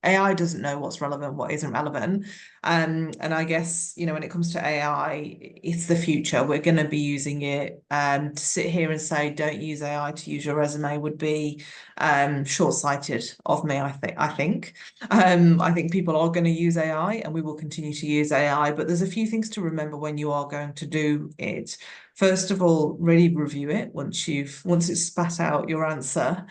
AI doesn't know what's relevant, what isn't relevant. And I guess, you know, when it comes to AI, it's the future. We're going to be using it. To sit here and say, don't use AI to use your resume would be short-sighted of me, I think. I think people are going to use AI and we will continue to use AI, but there's a few things to remember when you are going to do it. First of all, really review it once it's spat out your answer,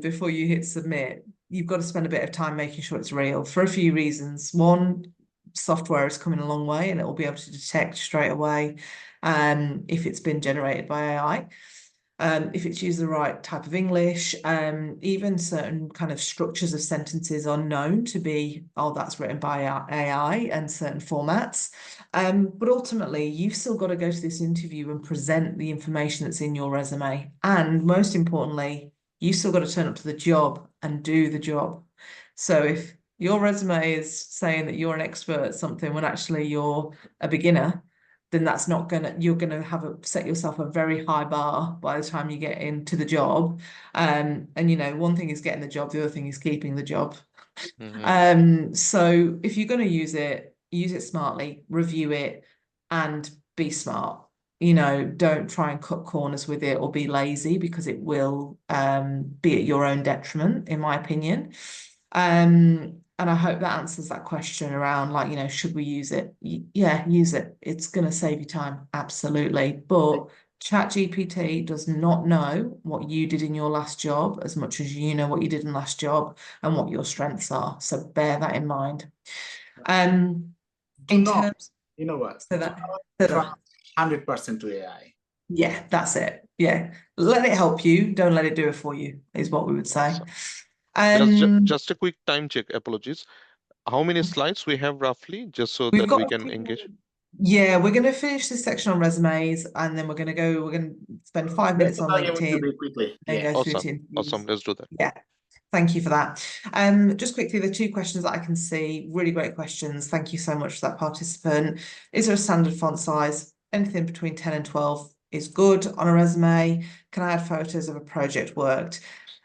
before you hit submit. You've got to spend a bit of time making sure it's real for a few reasons. One, software is coming a long way and it will be able to detect straight away if it's been generated by AI. If it's used the right type of English, even certain kind of structures of sentences are known to be, oh, that's written by AI, and certain formats. But ultimately, you've still got to go to this interview and present the information that's in your resume. And most importantly, you still got to turn up to the job and do the job. So if your resume is saying that you're an expert at something when actually you're a beginner, then that's not you're gonna set yourself a very high bar by the time you get into the job. And you know, one thing is getting the job, the other thing is keeping the job. So if you're going to use it smartly, review it, and be smart. You know, don't try and cut corners with it or be lazy, because it will be at your own detriment, in my opinion. And I hope that answers that question around, like, you know, should we use it? Yeah, use it. It's going to save you time, absolutely. But ChatGPT does not know what you did in your last job as much as you know what you did in the last job and what your strengths are. So bear that in mind. You know what? So that 100% to AI. Yeah, that's it. Yeah, let it help you. Don't let it do it for you, is what we would say. Just a quick time check. Apologies. How many slides we have roughly, just so that we can engage? Yeah, we're going to finish this section on resumes, and then we're going to spend 5 minutes on LinkedIn quickly. and go through to interviews. Awesome. Let's do that. Yeah. Thank you for that. Just quickly, the 2 questions that I can see, really great questions. Thank you so much for that, participant. Is there a standard font size? Anything between 10 and 12 is good on a resume. Can I add photos of a project worked?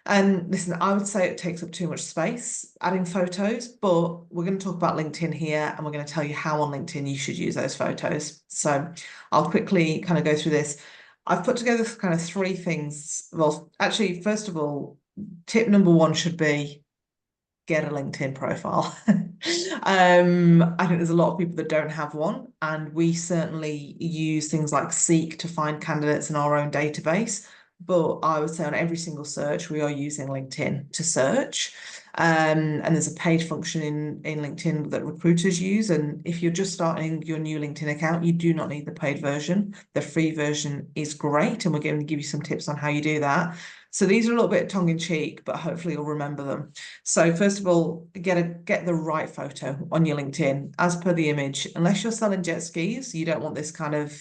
And listen, I would say it takes up too much space adding photos, but we're going to talk about LinkedIn here, and we're going to tell you how on LinkedIn you should use those photos. So I'll quickly kind of go through this. I've put together kind of 3 things. Well, actually, first of all, tip number 1 should be get a LinkedIn profile. I think there's a lot of people that don't have one, and we certainly use things like Seek to find candidates in our own database. But I would say on every single search, we are using LinkedIn to search. And there's a paid function in LinkedIn that recruiters use. And if you're just starting your new LinkedIn account, you do not need the paid version. The free version is great, and we're going to give you some tips on how you do that. So these are a little bit tongue-in-cheek, but hopefully you'll remember them. So first of all, get the right photo on your LinkedIn as per the image. Unless you're selling jet skis, you don't want this kind of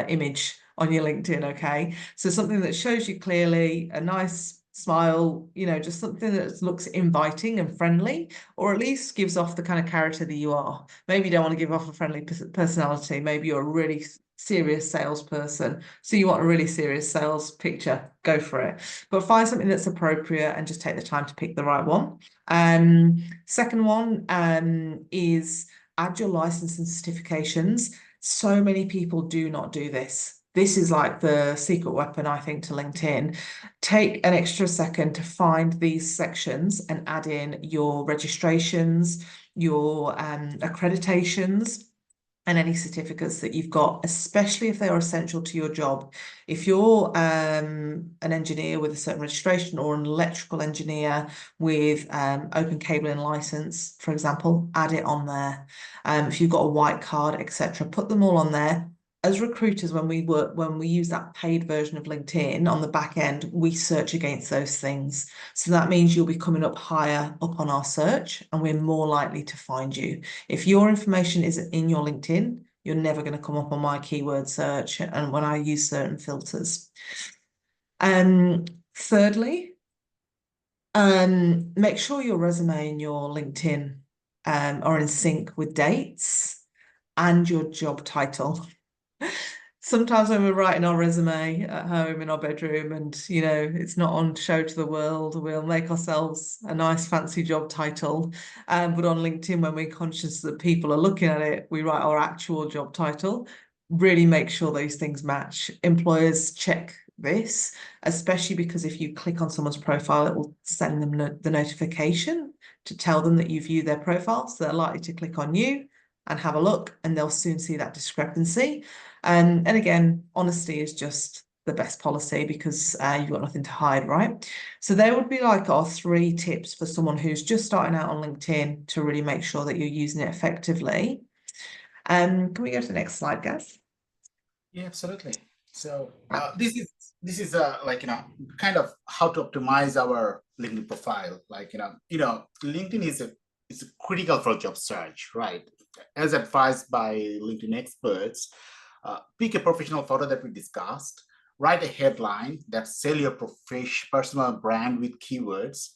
image on your LinkedIn, okay? So something that shows you clearly, a nice smile, you know, just something that looks inviting and friendly, or at least gives off the kind of character that you are. Maybe you don't want to give off a friendly personality. Maybe you're a really serious salesperson, so you want a really serious sales picture, go for it. But find something that's appropriate and just take the time to pick the right one. Second one is add your license and certifications. So many people do not do this. This is like the secret weapon, I think, to LinkedIn. Take an extra second to find these sections and add in your registrations, your accreditations, and any certificates that you've got, especially if they are essential to your job. If you're an engineer with a certain registration, or an electrical engineer with open cabling license, for example, add it on there. If you've got a white card, etc., put them all on there. As recruiters, when we use that paid version of LinkedIn on the back end, we search against those things. So that means you'll be coming up higher up on our search, and we're more likely to find you. If your information isn't in your LinkedIn, you're never going to come up on my keyword search and when I use certain filters. Thirdly, make sure your resume and your LinkedIn are in sync with dates and your job title. Sometimes when we're writing our resume at home in our bedroom and, you know, it's not on show to the world, we'll make ourselves a nice fancy job title. But on LinkedIn, when we're conscious that people are looking at it, we write our actual job title. Really make sure those things match. Employers check this, especially because if you click on someone's profile, it will send them the notification to tell them that you view their profile. So they're likely to click on you and have a look, and they'll soon see that discrepancy. And again, honesty is just the best policy because you've got nothing to hide, right? So there would be like our 3 tips for someone who's just starting out on LinkedIn to really make sure that you're using it effectively. Can we go to the next slide, Gaz? Yeah, absolutely. So this is like, you know, kind of how to optimize our LinkedIn profile. Like, you know, LinkedIn is critical for job search, right? As advised by LinkedIn experts, pick a professional photo that we discussed, write a headline that sell your personal brand with keywords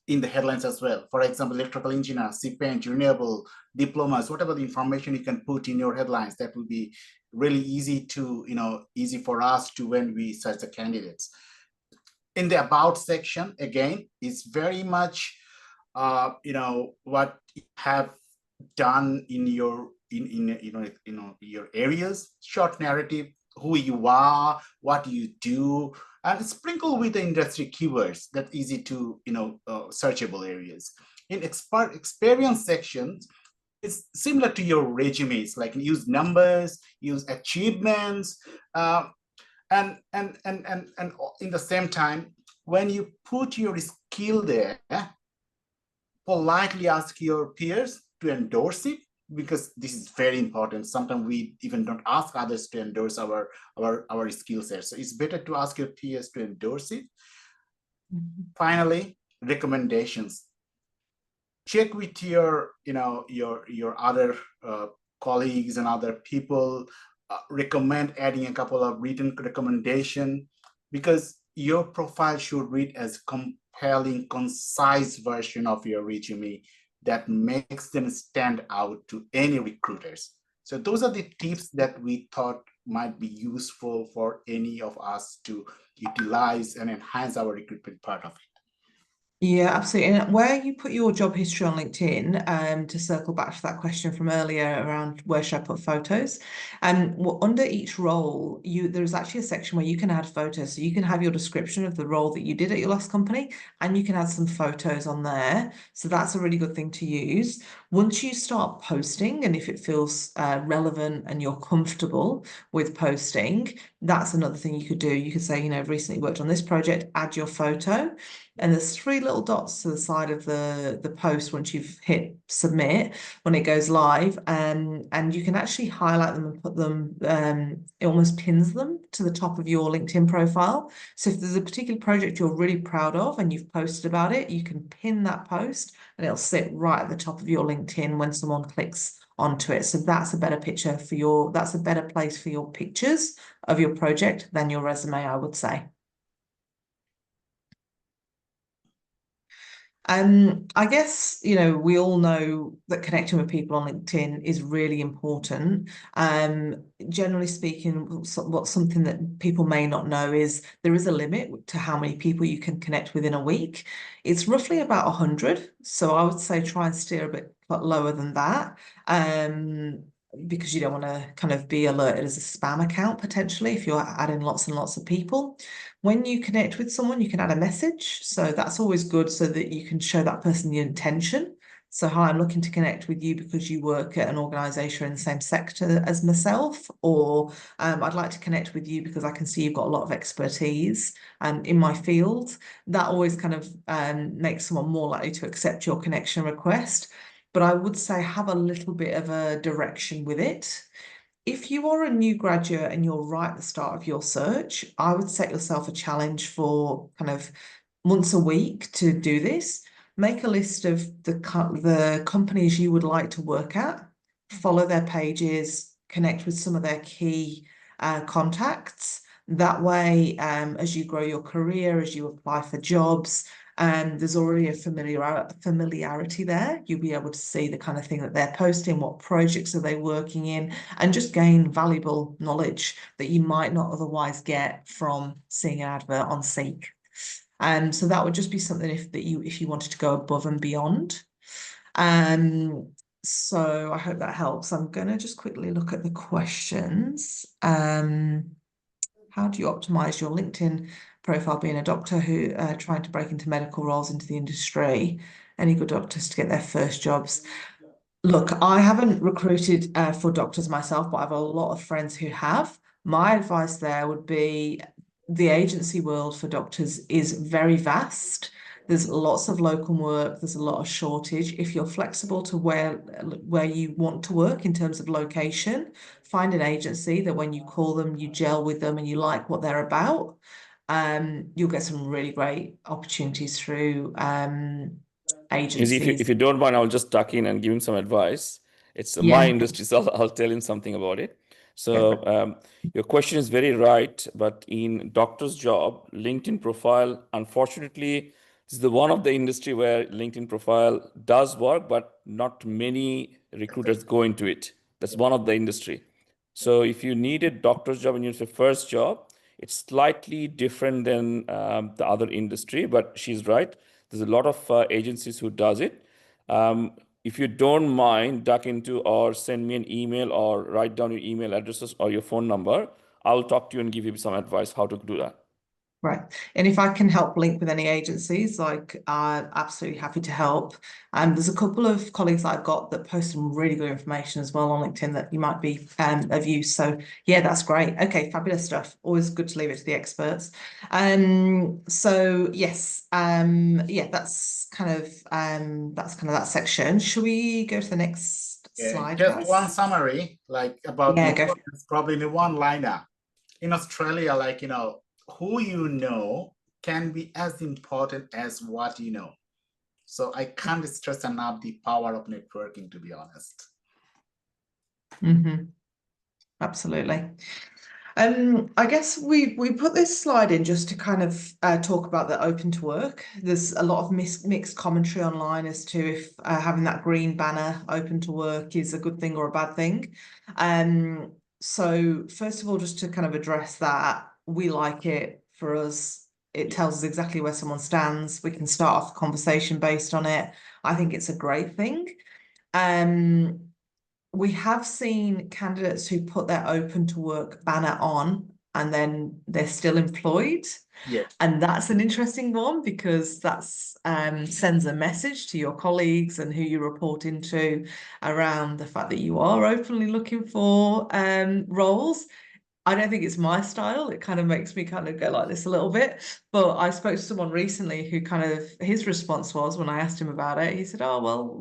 in the headlines as well. For example, electrical engineer, CPench, renewable, diplomas, whatever the information you can put in your headlines, that will be really easy to, you know, easy for us to when we search the candidates. In the about section, again, is very much, you know, what you have done in your your areas, short narrative, who you are, what you do, and sprinkle with the industry keywords that easy to, you know, searchable areas. In experience sections, it's similar to your resumes, like use numbers, use achievements, and in the same time, when you put your skill there, politely ask your peers to endorse it, because this is very important. Sometimes we even don't ask others to endorse our skill set. So it's better to ask your peers to endorse it. Finally, recommendations. Check with your, you know, your other colleagues and other people. Recommend adding a couple of written recommendation, because your profile should read as compelling, concise version of your resume that makes them stand out to any recruiters. So those are the tips that we thought might be useful for any of us to utilize and enhance our recruitment part of it. Yeah, absolutely. And where you put your job history on LinkedIn, to circle back to that question from earlier around where should I put photos, well, under each role, there's actually a section where you can add photos. So you can have your description of the role that you did at your last company, and you can add some photos on there. So that's a really good thing to use. Once you start posting, and if it feels relevant and you're comfortable with posting, that's another thing you could do. You could say, you know, I've recently worked on this project, add your photo. And there's 3 little dots to the side of the post once you've hit submit, when it goes live, and you can actually highlight them and put them, it almost pins them to the top of your LinkedIn profile. So if there's a particular project you're really proud of and you've posted about it, you can pin that post and it'll sit right at the top of your LinkedIn when someone clicks onto it. So that's a better picture for that's a better place for your pictures of your project than your resume, I would say. I guess, we all know that connecting with people on LinkedIn is really important. Generally speaking, what's something that people may not know is there is a limit to how many people you can connect within a week. It's roughly about 100. So I would say try and steer a bit lower than that. Because you don't want to kind of be alerted as a spam account potentially if you're adding lots and lots of people. When you connect with someone, you can add a message. So that's always good so that you can show that person the intention. So, hi, I'm looking to connect with you because you work at an organisation in the same sector as myself, or I'd like to connect with you because I can see you've got a lot of expertise in my field. That always kind of makes someone more likely to accept your connection request. But I would say have a little bit of a direction with it. If you are a new graduate and you're right at the start of your search, I would set yourself a challenge for kind of once a week to do this. Make a list of the companies you would like to work at, follow their pages, connect with some of their key contacts. That way, as you grow your career, as you apply for jobs, there's already a familiarity there. You'll be able to see the kind of thing that they're posting, what projects are they working in, and just gain valuable knowledge that you might not otherwise get from seeing an advert on Seek. So that would just be something if you wanted to go above and beyond. So I hope that helps. I'm going to just quickly look at the questions. How do you optimize your LinkedIn profile being a doctor who trying to break into medical roles into the industry? Any good doctors to get their first jobs? Look, I haven't recruited for doctors myself, but I have a lot of friends who have. My advice there would be the agency world for doctors is very vast. There's lots of locum work. There's a lot of shortage. If you're flexible to where you want to work in terms of location, find an agency that when you call them, you gel with them and you like what they're about. You'll get some really great opportunities through agencies. If you don't mind, I'll just tuck in and give him some advice. It's my industry, so I'll tell him something about it. So your question is very right, but in doctor's job, LinkedIn profile, unfortunately, this is one of the industry where LinkedIn profile does work, but not many recruiters go into it. That's one of the industry. So if you need a doctor's job and it's your first job, it's slightly different than the other industry, but she's right. There's a lot of agencies who does it. If you don't mind, duck into or send me an email or write down your email addresses or your phone number. I'll talk to you and give you some advice how to do that. Right. And if I can help link with any agencies, like I'm absolutely happy to help. There's a couple of colleagues that I've got that post some really good information as well on LinkedIn that you might be of use. So yeah, that's great. Okay, fabulous stuff. Always good to leave it to the experts. So yes, yeah, that's kind of that section. Should we go to the next slide? Just guys? one summary, like about it's probably in one liner. In Australia, like who you know can be as important as what you know. So I can't stress enough the power of networking, to be honest. Absolutely. I guess we put this slide in just to kind of talk about the open to work. There's a lot of mixed commentary online as to if having that green banner open to work is a good thing or a bad thing. So first of all, just to kind of address that, we like it. For us, it tells us exactly where someone stands. We can start off a conversation based on it. I think it's a great thing. We have seen candidates who put their open to work banner on and then they're still employed. Yeah. And that's an interesting one because that's sends a message to your colleagues and who you report into around the fact that you are openly looking for roles. I don't think it's my style. It kind of makes me kind of go like this a little bit. But I spoke to someone recently who kind of, his response was when I asked him about it, he said, oh, well,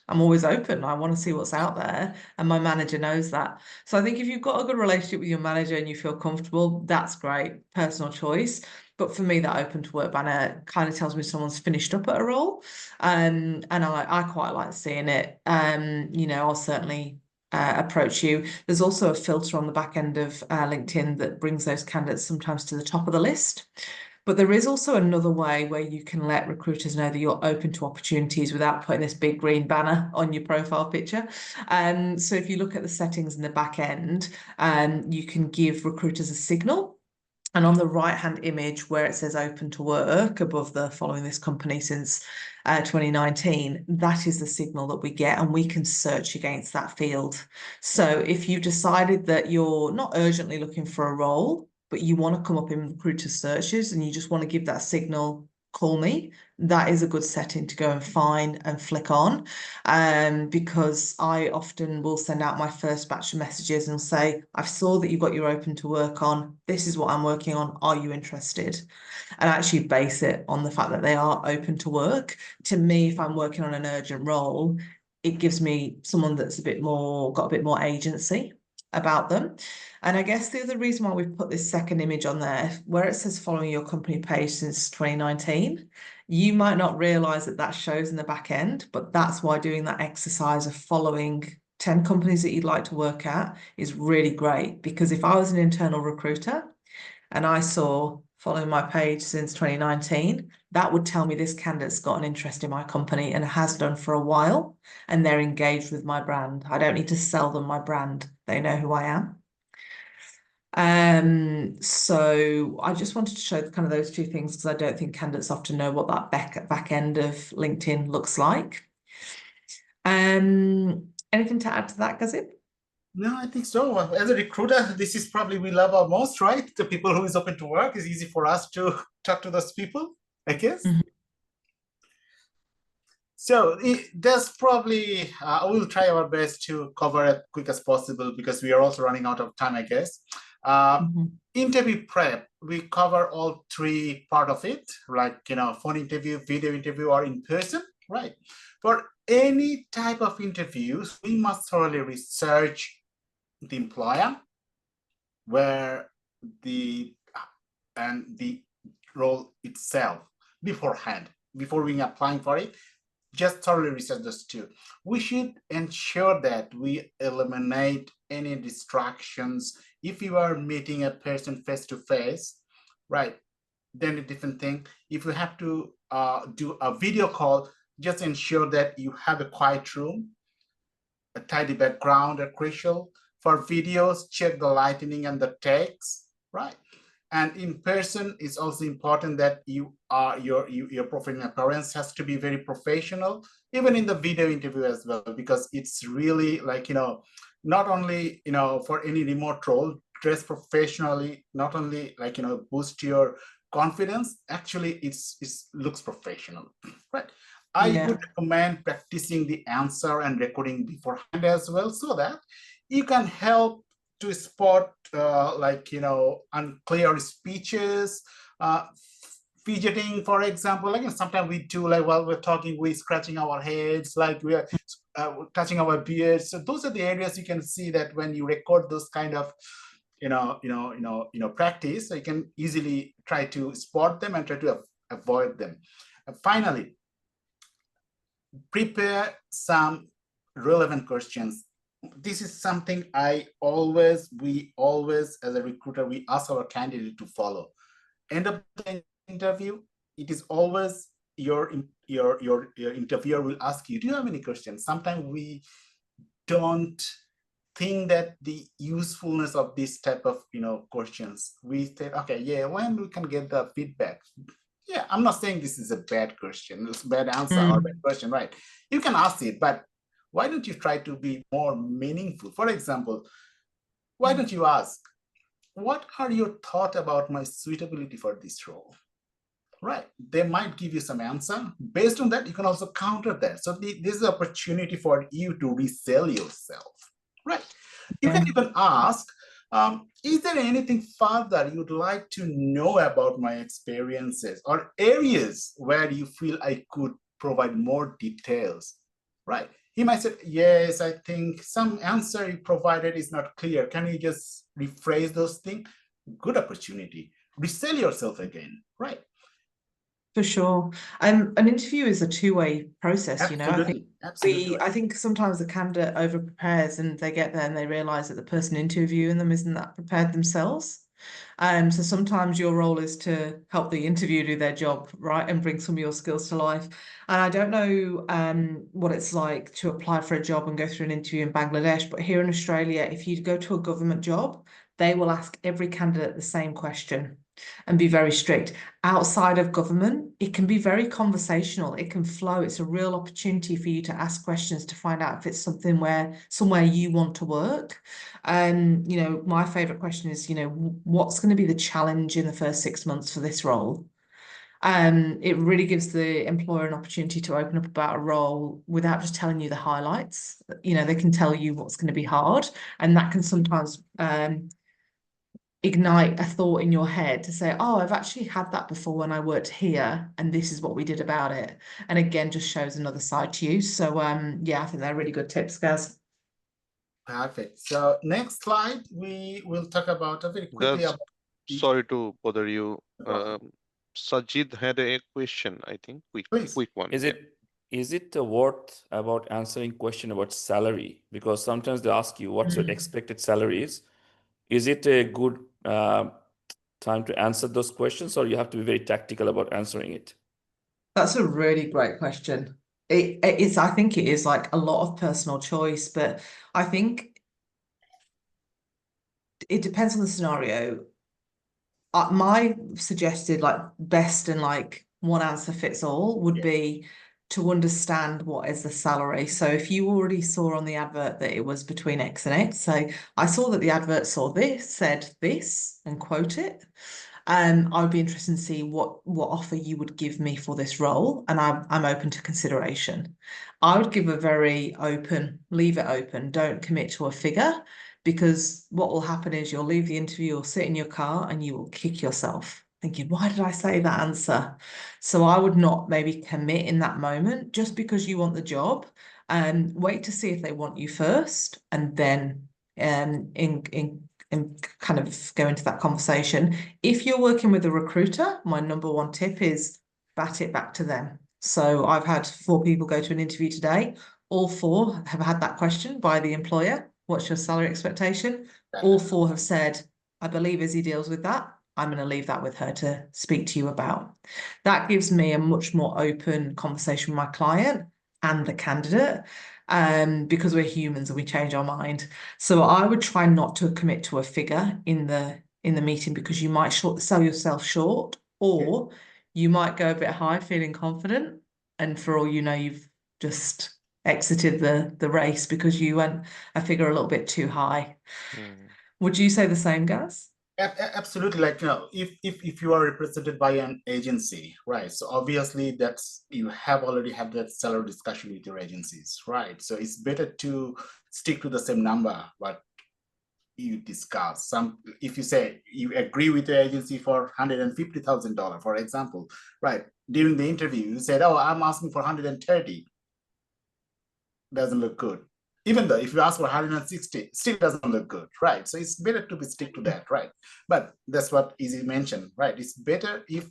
I'm always open. I want to see what's out there. And my manager knows that. So I think if you've got a good relationship with your manager and you feel comfortable, that's great, personal choice. But for me, that open to work banner kind of tells me someone's finished up at a role. And I quite like seeing it. I'll certainly approach you. There's also a filter on the back end of LinkedIn that brings those candidates sometimes to the top of the list. But there is also another way where you can let recruiters know that you're open to opportunities without putting this big green banner on your profile picture. So if you look at the settings in the back end, you can give recruiters a signal. And on the right-hand image where it says open to work above the following this company since 2019, that is the signal that we get, and we can search against that field. So if you've decided that you're not urgently looking for a role, but you want to come up in recruiter searches and you just want to give that signal, call me, that is a good setting to go and find and flick on, because I often will send out my first batch of messages and say, I've saw that you've got your open to work on, this is what I'm working on, are you interested? And actually base it on the fact that they are open to work. To me, if I'm working on an urgent role, it gives me someone that's got a bit more agency about them. And I guess the other reason why we've put this second image on there, where it says following your company page since 2019, you might not realize that that shows in the back end, but that's why doing that exercise of following 10 companies that you'd like to work at is really great. Because if I was an internal recruiter and I saw following my page since 2019, that would tell me this candidate's got an interest in my company and has done for a while, and they're engaged with my brand. I don't need to sell them my brand. They know who I am. So I just wanted to show kind of those two things, because I don't think candidates often know what that back end of LinkedIn looks like. Anything to add to that, Gazib? No, I think so. As a recruiter, this is probably we love our most, right? The people who is open to work. It's easy for us to talk to those people, I guess. Mm-hmm. So there's probably, we'll try our best to cover as quick as possible, because we are also running out of time, I guess. Interview prep, we cover all three part of it, like, phone interview, video interview, or in person, right? For any type of interviews, we must thoroughly research the employer, where the role itself beforehand, before we applying for it. Just thoroughly research those two. We should ensure that we eliminate any distractions. If you are meeting a person face to face, right, then a different thing. If you have to do a video call, just ensure that you have a quiet room, a tidy background are crucial. For videos, check the lighting and the text, right? And in person, it's also important that your professional appearance has to be very professional, even in the video interview as well, because it's really like, not only, for any remote role, dress professionally, not only like, boost your confidence, actually it looks professional, right? I would recommend practicing the answer and recording beforehand as well, so that you can help to spot unclear speeches, fidgeting, for example. Like sometimes we do, like while we're talking, we're scratching our heads, like we are touching our beards. So those are the areas you can see that when you record those kind of practice, so you can easily try to spot them and try to avoid them. And finally, prepare some relevant questions. This is something we always, as a recruiter, we ask our candidate to follow. End of the interview, it is always your interviewer will ask you, do you have any questions? Sometimes we don't think that the usefulness of this type of questions. We say, okay, yeah, when we can get the feedback. Yeah, I'm not saying this is a bad question, it's a bad answer or bad question, right? You can ask it, but why don't you try to be more meaningful? For example, why don't you ask, what are your thoughts about my suitability for this role? Right, they might give you some answer. Based on that, you can also counter that. So this is an opportunity for you to resell yourself, right? You can even ask, is there anything further you'd like to know about my experiences, or areas where you feel I could provide more details, right? He might say, yes, I think some answer you provided is not clear. Can you just rephrase those things? Good opportunity. Resell yourself again, right? For sure. An interview is a two-way process, Absolutely. I think sometimes the candidate over prepares and they get there and they realize that the person interviewing them isn't that prepared themselves. So sometimes your role is to help the interviewer do their job, right, and bring some of your skills to life. And I don't know what it's like to apply for a job and go through an interview in Bangladesh, but here in Australia, if you go to a government job, they will ask every candidate the same question and be very strict. Outside of government, it can be very conversational. It can flow. It's a real opportunity for you to ask questions to find out if it's something somewhere you want to work. You know, my favorite question is, you know, what's going to be the challenge in the first 6 months for this role? It really gives the employer an opportunity to open up about a role without just telling you the highlights. You know, they can tell you what's going to be hard, and that can sometimes ignite a thought in your head to say, oh, I've actually had that before when I worked here, and this is what we did about it. And again, just shows another side to you. So yeah, I think they're really good tips, guys. Perfect. So next slide, we will talk about very quickly Gus, about sorry to bother you. Sajid had a question, I think. Please. Quick one. Is it worth about answering question about salary? Because sometimes they ask you what's your expected salaries. Is it a good time to answer those questions, or you have to be very tactical about answering it? That's a really great question. I think it is like a lot of personal choice, but I think it depends on the scenario. My suggested like best and like one answer fits all would be to understand what is the salary. So if you already saw on the advert that it was between X and X, so I saw that the advert said this and quote it. I would be interested to see what offer you would give me for this role, and I'm open to consideration. I would give a very open, leave it open, don't commit to a figure, because what will happen is you'll leave the interview, you'll sit in your car and you will kick yourself thinking, why did I say that answer? So I would not maybe commit in that moment just because you want the job, and wait to see if they want you first, and then and kind of go into that conversation. If you're working with a recruiter, my number one tip is bat it back to them. So I've had 4 people go to an interview today. All 4 have had that question by the employer. What's your salary expectation? All 4 have said, I believe Izzy deals with that. I'm going to leave that with her to speak to you about. That gives me a much more open conversation with my client and the candidate, because we're humans and we change our mind. So I would try not to commit to a figure in the meeting, because you might sell yourself short, or you might go a bit high feeling confident, and for all you know, you've just exited the race because you went a figure a little bit too high. Would you say the same, Gaz? Absolutely. Like, you know, if you are represented by an agency, right? So obviously that's, you have already had that salary discussion with your agencies, right? So it's better to stick to the same number, but you discuss if you say you agree with the agency for $150,000, for example, right? During the interview, you said, oh, I'm asking for 130. Doesn't look good. Even though if you ask for 160, still doesn't look good, right? So it's better to stick to that, right? But that's what Izzy mentioned, right? It's better if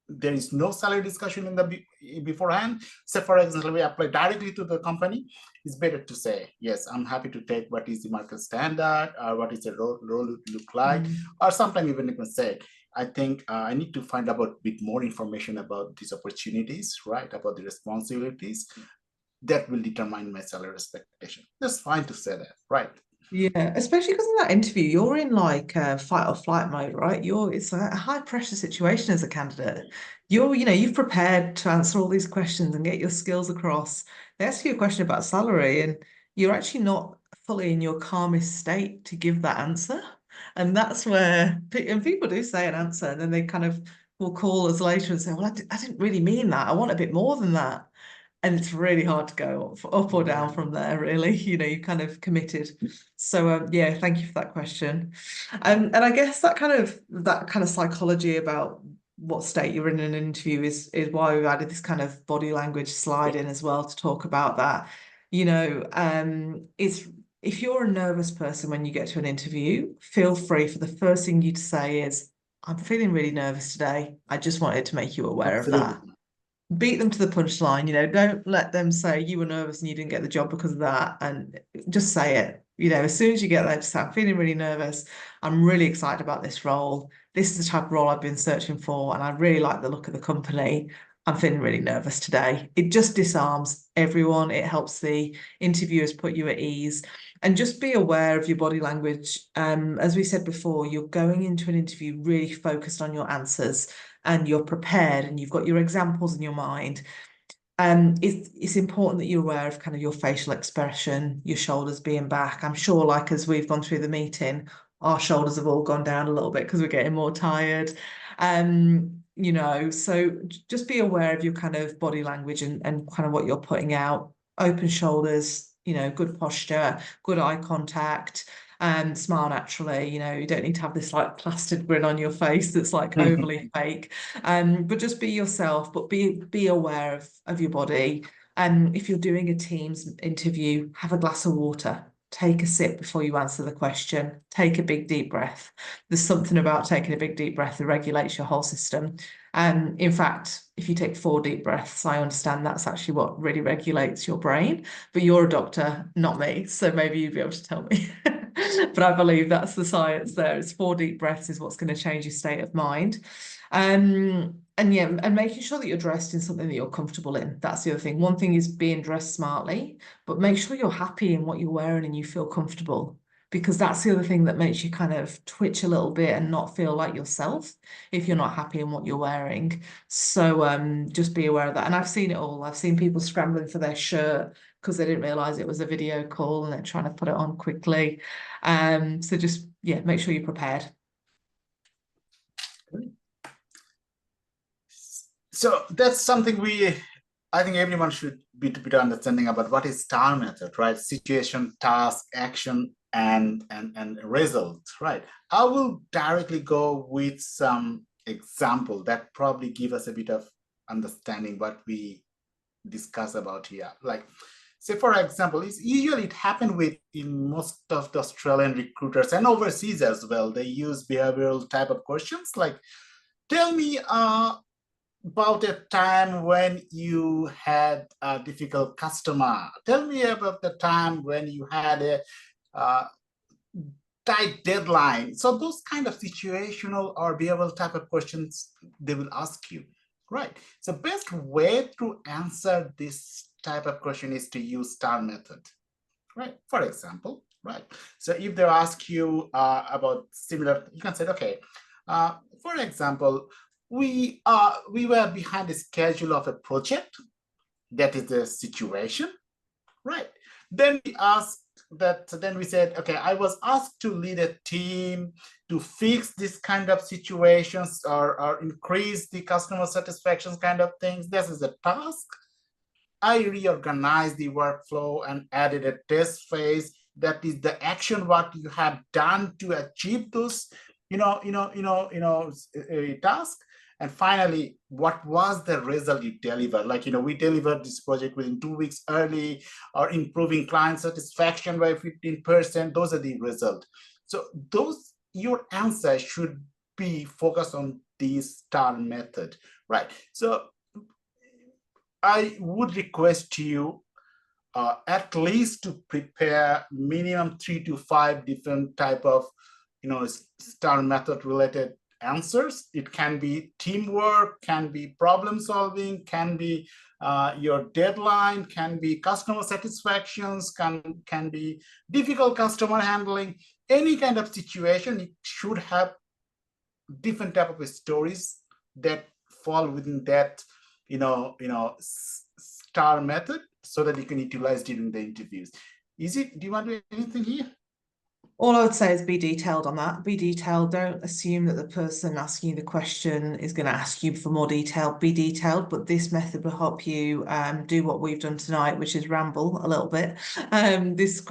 there is no salary discussion in the beforehand. Say, for example, we apply directly to the company. It's better to say, yes, I'm happy to take what is the market standard, or what is the role look like, or sometimes even you can say, I think I need to find out a bit more information about these opportunities, right? About the responsibilities. That will determine my salary expectation. That's fine to say that, right? Yeah, especially because in that interview, you're in like fight or flight mode, right? It's a high pressure situation as a candidate. You've prepared to answer all these questions and get your skills across. They ask you a question about salary, and you're actually not fully in your calmest state to give that answer. And that's where, and people do say an answer, and then they kind of will call us later and say, well, I didn't really mean that. I want a bit more than that. And it's really hard to go up or down from there, really. You kind of committed. So yeah, thank you for that question. And I guess that kind of psychology about what state you're in an interview is why we've added this kind of body language slide in as well to talk about that. It's, if you're a nervous person when you get to an interview, feel free for the first thing you to say is, I'm feeling really nervous today. I just wanted to make you aware of that. Beat them to the punchline, don't let them say you were nervous and you didn't get the job because of that, and just say it. You know, as soon as you get there, just say, I'm feeling really nervous. I'm really excited about this role. This is the type of role I've been searching for, and I really like the look of the company. I'm feeling really nervous today. It just disarms everyone. It helps the interviewers put you at ease. And just be aware of your body language. As we said before, you're going into an interview really focused on your answers, and you're prepared, and you've got your examples in your mind. It's important that you're aware of kind of your facial expression, your shoulders being back. I'm sure, like, as we've gone through the meeting, our shoulders have all gone down a little bit because we're getting more tired. You know, so just be aware of your kind of body language and kind of what you're putting out. Open shoulders, you know, good posture, good eye contact, and smile naturally. You know, you don't need to have this like plastered grin on your face that's like overly fake. But just be yourself, but be aware of your body. And if you're doing a Teams interview, have a glass of water. Take a sip before you answer the question. Take a big deep breath. There's something about taking a big deep breath that regulates your whole system. And in fact, if you take 4 deep breaths, I understand that's actually what really regulates your brain. But you're a doctor, not me, so maybe you'd be able to tell me. But I believe that's the science there. It's 4 deep breaths is what's going to change your state of mind. And yeah, and making sure that you're dressed in something that you're comfortable in. That's the other thing. One thing is being dressed smartly, but make sure you're happy in what you're wearing and you feel comfortable, because that's the other thing that makes you kind of twitch a little bit and not feel like yourself if you're not happy in what you're wearing. So just be aware of that. And I've seen it all. I've seen people scrambling for their shirt because they didn't realize it was a video call and they're trying to put it on quickly. So just, yeah, make sure you're prepared. So that's something I think everyone should be to better understanding about what is STAR method, right? Situation, task, action, and result, right? I will directly go with some example that probably give us a bit of understanding what we discuss about here. Like, say for example, it happened in most of the Australian recruiters and overseas as well. They use behavioral type of questions like, tell me about a time when you had a difficult customer. Tell me about the time when you had a tight deadline. So those kind of situational or behavioral type of questions they will ask you, right? So best way to answer this type of question is to use STAR method, right? For example, right? So if they ask you about similar, you can say, okay, for example, we were behind the schedule of a project. That is the situation, right? Then we said, okay, I was asked to lead a team to fix this kind of situations or increase the customer satisfaction kind of things. This is a task. I reorganized the workflow and added a test phase. That is the action what you have done to achieve those, task. And finally, what was the result you delivered? Like, we delivered this project within 2 weeks early, or improving client satisfaction by 15%. Those are the results. So your answer should be focused on this STAR method, right? So I would request you at least to prepare minimum 3 to 5 different type of, STAR method related answers. It can be teamwork, can be problem solving, can be your deadline, can be customer satisfactions, can be difficult customer handling. Any kind of situation, it should have different type of stories that fall within that STAR method, so that you can utilize during the interviews. Do you want to do anything here? All I would say is be detailed on that. Be detailed. Don't assume that the person asking you the question is going to ask you for more detail. Be detailed, but this method will help you do what we've done tonight, which is ramble a little bit. This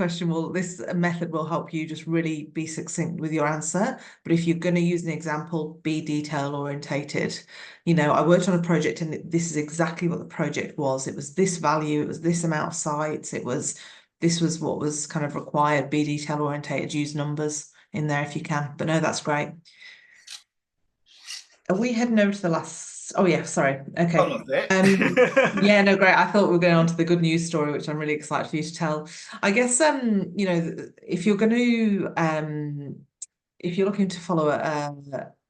method will help you just really be succinct with your answer. But if you're going to use an example, be detail orientated. I worked on a project and this is exactly what the project was. It was this value, it was this amount of sites, this was what was kind of required. Be detail orientated, use numbers in there if you can. But no, that's great. Are we heading over to the last Oh yeah, sorry. Okay. Almost there. Yeah, no, great. I thought we were going on to the good news story, which I'm really excited for you to tell. I guess you know, if you're going to if you're looking to follow a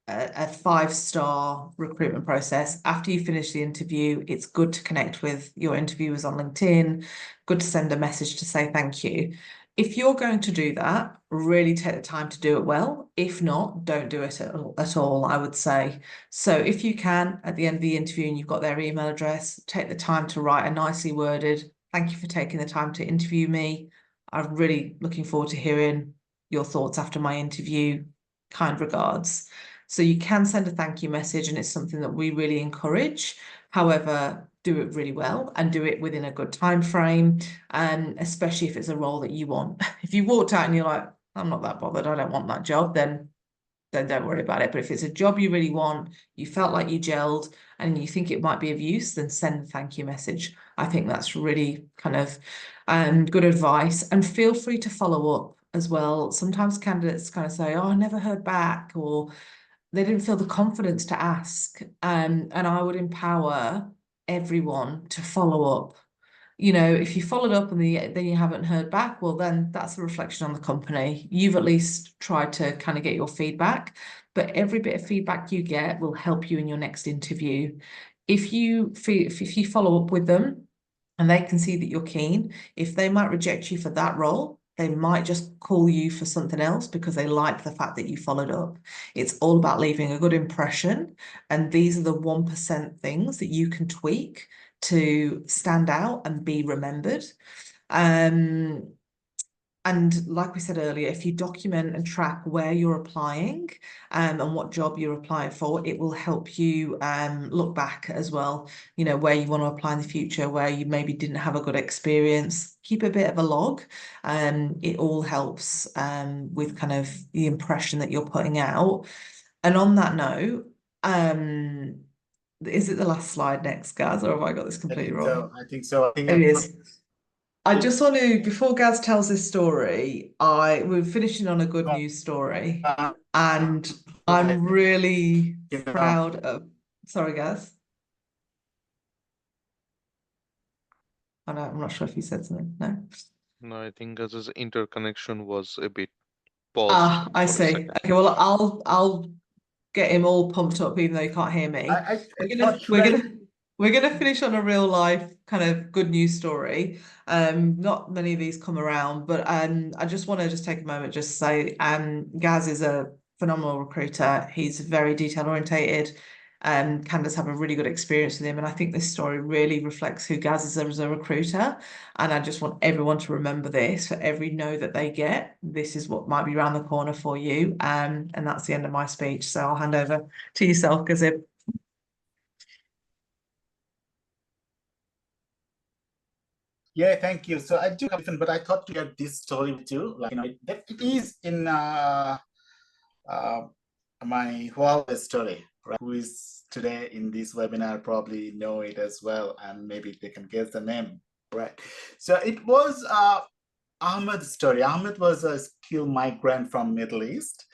5-star recruitment process, after you finish the interview, it's good to connect with your interviewers on LinkedIn, good to send a message to say thank you. If you're going to do that, really take the time to do it well. If not, don't do it at all, I would say. So if you can, at the end of the interview and you've got their email address, take the time to write a nicely worded, thank you for taking the time to interview me. I'm really looking forward to hearing your thoughts after my interview. Kind regards. So you can send a thank you message, and it's something that we really encourage. However, do it really well and do it within a good time frame, and especially if it's a role that you want. If you walked out and you're like, I'm not that bothered, I don't want that job, then don't worry about it. But if it's a job you really want, you felt like you gelled and you think it might be of use, then send a thank you message. I think that's really kind of good advice. And feel free to follow up as well. Sometimes candidates kind of say, oh, I never heard back, or they didn't feel the confidence to ask. And I would empower everyone to follow up. You know, if you followed up and then you haven't heard back, well, then that's a reflection on the company. You've at least tried to kind of get your feedback, but every bit of feedback you get will help you in your next interview. If you follow up with them and they can see that you're keen, if they might reject you for that role, they might just call you for something else because they like the fact that you followed up. It's all about leaving a good impression. And these are the 1% things that you can tweak to stand out and be remembered. And like we said earlier, if you document and track where you're applying and what job you're applying for, it will help you look back as well, you know, where you want to apply in the future, where you maybe didn't have a good experience. Keep a bit of a log. It all helps with kind of the impression that you're putting out. And on that note, is it the last slide next, Gaz, or have I got this completely wrong? I think so. It is. I just want to, before Gaz tells this story, we're finishing on a good news story, and I'm really proud of. Sorry, Gaz. I know, I'm not sure if you said something. No. No, I think Gaz's interconnection was a bit paused. I see. Okay, well, I'll get him all pumped up, even though you can't hear me. We're gonna finish on a real life kind of good news story. Not many of these come around, but I just want to take a moment just to say Gaz is a phenomenal recruiter. He's very detail orientated. Candidates have a really good experience with him, and I think this story really reflects who Gaz is as a recruiter. And I just want everyone to remember this. For every no that they get, this is what might be around the corner for you. And that's the end of my speech. So I'll hand over to yourself, Gazib. Yeah, thank you. So I do have different, but I thought to get this story too. Like, you know, it is in my Huawei story, right? Who is today in this webinar probably know it as well, and maybe they can guess the name, right? So it was Ahmed's story. Ahmed was a skilled migrant from Middle East,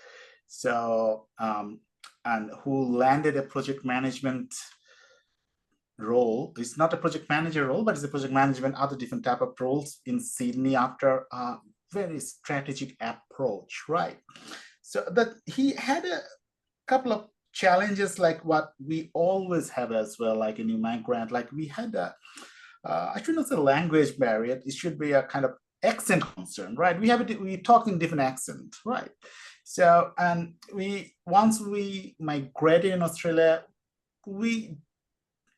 so and who landed a project management role. It's not a project manager role, but it's a project management, other different type of roles in Sydney after a very strategic approach, right? So that he had a couple of challenges like what we always have as well, like a new migrant. Like we had a, I should not say language barrier, it should be a kind of accent concern, right? We talk in different accent, right? So, and once we migrated in Australia, we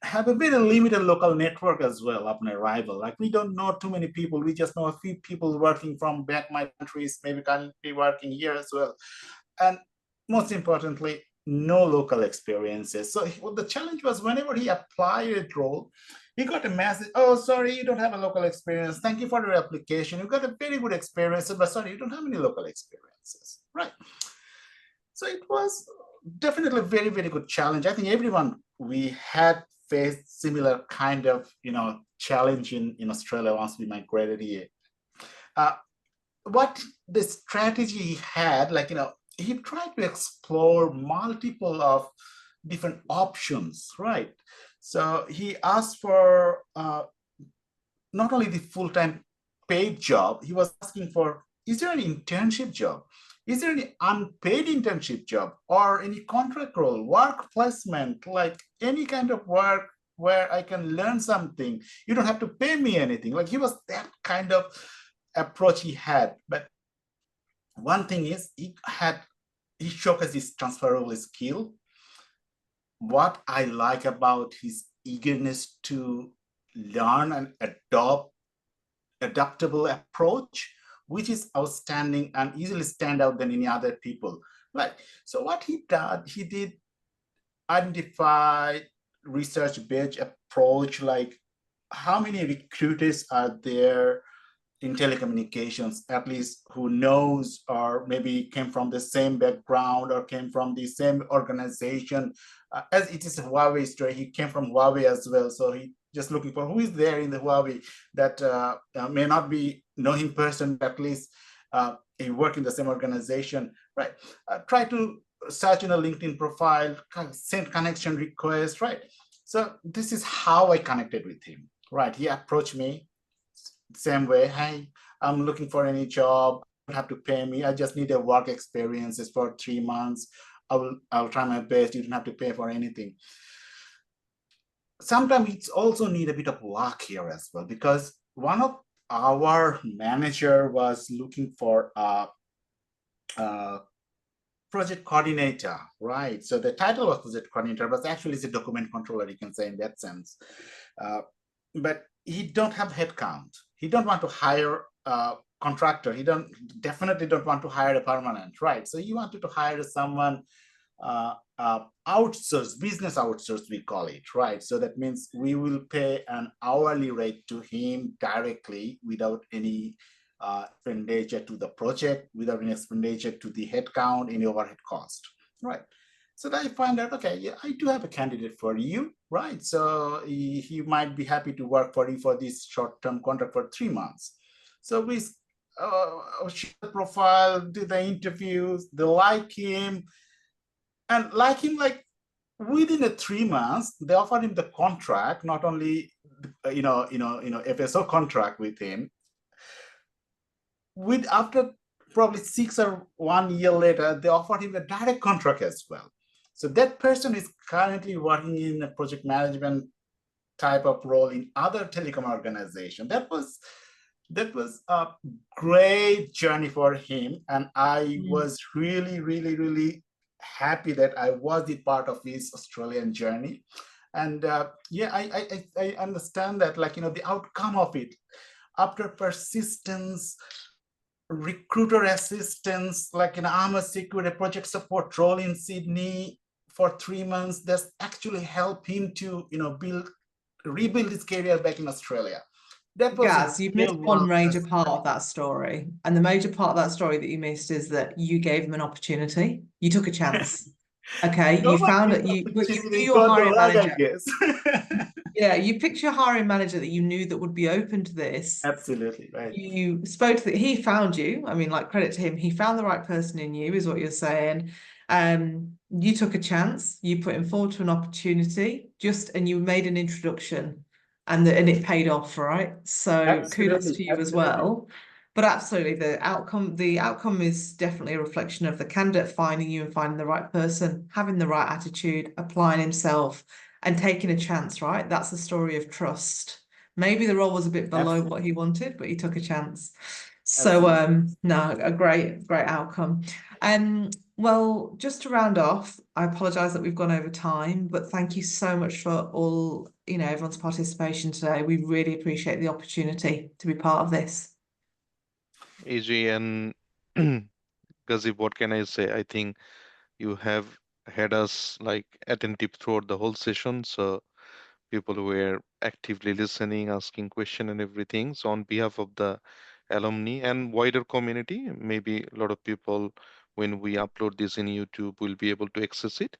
have a very limited local network as well upon arrival. Like we don't know too many people. We just know a few people working from back my countries, maybe currently working here as well. And most importantly, no local experiences. So the challenge was whenever he applied a role, he got a message, oh, sorry, you don't have a local experience. Thank you for your application. You got a very good experience, but sorry, you don't have any local experiences, right? So it was definitely a very, very good challenge. I think everyone we had faced similar kind of, you know, challenge in Australia once we migrated here. What the strategy he had, like, you know, he tried to explore multiple of different options, right? So he asked for not only the full-time paid job, he was asking for, is there any internship job? Is there any unpaid internship job or any contract role, work placement, like any kind of work where I can learn something? You don't have to pay me anything. Like he was that kind of approach he had. But one thing is he showcased his transferable skill. What I like about his eagerness to learn and adaptable approach, which is outstanding and easily stand out than any other people. Right. So what he did identify research-based approach, like how many recruiters are there in telecommunications, at least who knows or maybe came from the same background or came from the same organization. As it is a Huawei story, he came from Huawei as well. So he just looking for who is there in the Huawei that may not be know him person, but at least he work in the same organization, right? Try to search in a LinkedIn profile, send connection request, right? So this is how I connected with him, right? He approached me same way. Hey, I'm looking for any job. You don't have to pay me. I just need a work experiences for 3 months. I'll try my best. You don't have to pay for anything. Sometimes it's also need a bit of luck here as well, because one of our manager was looking for a project coordinator, right? So the title was project coordinator, but actually it's a document controller, you can say in that sense. But he don't have headcount. He don't want to hire a contractor. He definitely don't want to hire a permanent, right? So he wanted to hire someone outsource, business outsource, we call it, right? So that means we will pay an hourly rate to him directly without any expenditure to the project, without any expenditure to the headcount, any overhead cost, right? So then I find out, okay, yeah, I do have a candidate for you, right? So he might be happy to work for you for this short-term contract for 3 months. So we share the profile, do the interviews, they like him, and like within 3 months, they offered him the contract, not only FSO contract with him. After probably 6 or 1 year later, they offered him a direct contract as well. So that person is currently working in a project management type of role in other telecom organization. That was a great journey for him, and I was really, really, really happy that I was the part of his Australian journey. And yeah, I understand that, like, the outcome of it, after persistence, recruiter assistance, like I'm secured a project support role in Sydney for 3 months. That's actually helped him to rebuild his career back in Australia. That was Gaz, you've missed one major part of that story. And the major part of that story that you missed is that you gave him an opportunity. You took a chance. Okay, you found it. You knew your hiring manager. Yeah, you picked your hiring manager that you knew that would be open to this. Absolutely, right. You spoke to he found you. I mean, like, credit to him. He found the right person in you, is what you're saying. You took a chance. You put him forward to an opportunity, and you made an introduction, and it paid off, right? So kudos to you as well. But absolutely, the outcome is definitely a reflection of the candidate finding you and finding the right person, having the right attitude, applying himself, and taking a chance, right? That's the story of trust. Maybe the role was a bit below what he wanted, but he took a chance. So no, a great outcome. Well, just to round off, I apologize that we've gone over time, but thank you so much for all, everyone's participation today. We really appreciate the opportunity to be part of this. AJ and Gazib, what can I say? I think you have had us like attentive throughout the whole session. So people were actively listening, asking question and everything. So on behalf of the alumni and wider community, maybe a lot of people, when we upload this in YouTube, will be able to access it.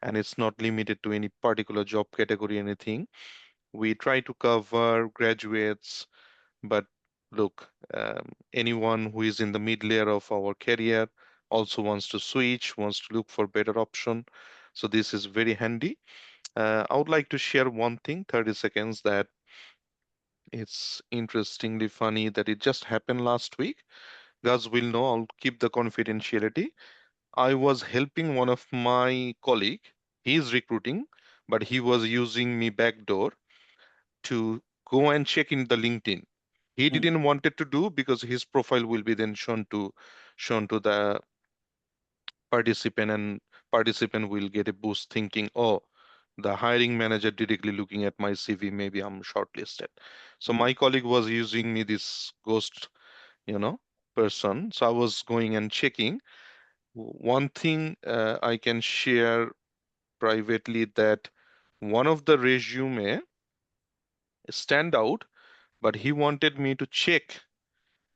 And it's not limited to any particular job category, anything. We try to cover graduates, but look, anyone who is in the mid layer of our career also wants to switch, wants to look for better option. So this is very handy. I would like to share one thing, 30 seconds, that it's interestingly funny that it just happened last week. Guys will know, I'll keep the confidentiality. I was helping one of my colleague. He's recruiting, but he was using me backdoor to go and check in the LinkedIn. He didn't want it to do because his profile will be then shown to the participant, and participant will get a boost thinking, oh, the hiring manager directly looking at my CV, maybe I'm shortlisted. So my colleague was using me, this ghost, person. So I was going and checking. One thing I can share privately, that one of the resume stand out, but he wanted me to check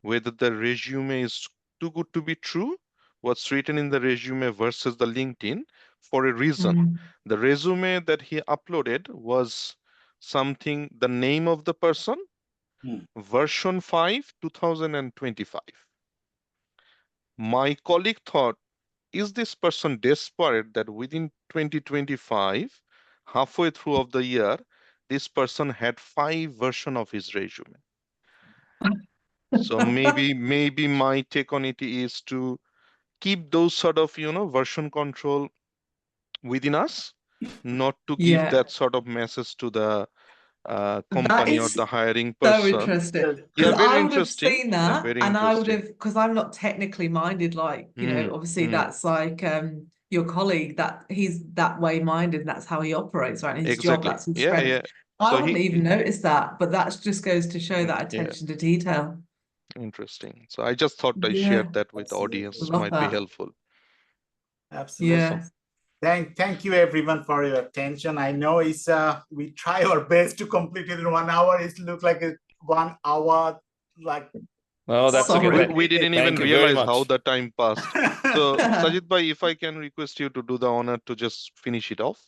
whether the resume is too good to be true, what's written in the resume versus the LinkedIn, for a reason. The resume that he uploaded was something, the name of the person, version 5, 2025. My colleague thought, is this person desperate that within 2025, halfway through of the year, this person had 5 versions of his resume? So maybe my take on it is to keep those sort of version control within us, not to give that sort of message to the company or the hiring So person. interesting. Yeah, Because very I would have interesting. seen that, very and I would interesting. have, because I'm not technically minded, like, obviously that's like your colleague, that he's that way minded, and that's how he operates, right? And his job, Exactly. that's his Yeah, strength. yeah. I So wouldn't even notice that, but that just goes to show that attention to detail. Interesting. So I just thought I shared that with the audience, Love might be that. helpful. Absolutely. Yeah. Thank you everyone for your attention. I know it's we try our best to complete it in 1 hour. It looks like a 1 hour, like. No, that's okay. We didn't even Thank you very realize how much. the time passed. So Sajid bhai, if I can request you to do the honor to just finish it off.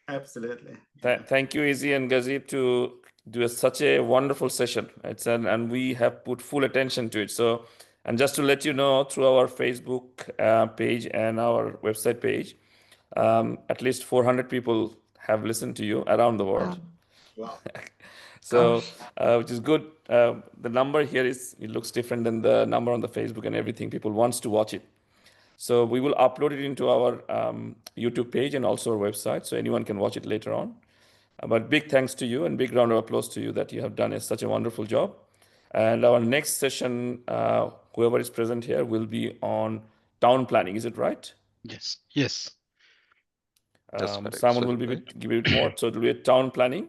Absolutely. Thank you, Izzy and Gazib, to do such a wonderful session. And we have put full attention to it. So, and just to let you know, through our Facebook page and our website page, at least 400 people have listened to you around the world. Wow. So, which is good. The number here it looks different than the number on the Facebook and everything. People wants to watch it. So we will upload it into our YouTube page and also our website, so anyone can watch it later on. But big thanks to you and big round of applause to you that you have done such a wonderful job. And our next session, whoever is present here, will be on town planning. Is it right? Yes. Yes. Someone will give it more. So it will be a town planning,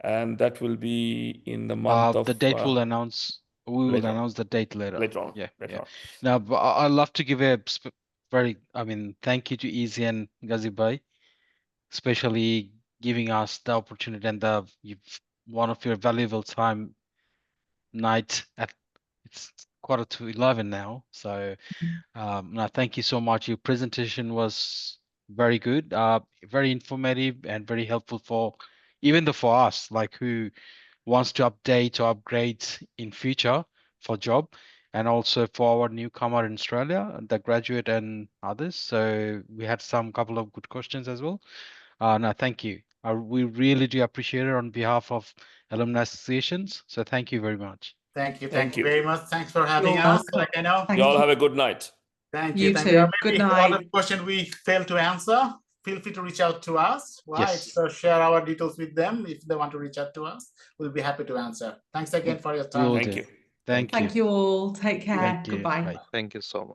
and that will be in the month of. The date will announce. We will announce the date later. Later on. Yeah. Later on. Now, but I'd love to give a thank you to Izzy and Gazib bhai, especially giving us the opportunity and one of your valuable time night at it's 11:15 now. So no, thank you so much. Your presentation was very good, very informative and very helpful for us, like who wants to update or upgrade in future for job, and also for our newcomer in Australia, the graduate and others. So we had couple of good questions as well. No, thank you. We really do appreciate it on behalf of alumni associations. So thank you very much. Thank you very much. Thanks for having You're us. welcome. Like I know. You all have a good night. Thank You you. Thank too. you. Good Maybe a lot night. of questions we failed to answer. Feel free to reach out to us. Right. Yes. So share our details with them if they want to reach out to us. We'll be happy to answer. Thanks again for your time. Thank you. Thank you. Thank you all. Take care. Thank you. Goodbye. Bye. Thank you so much.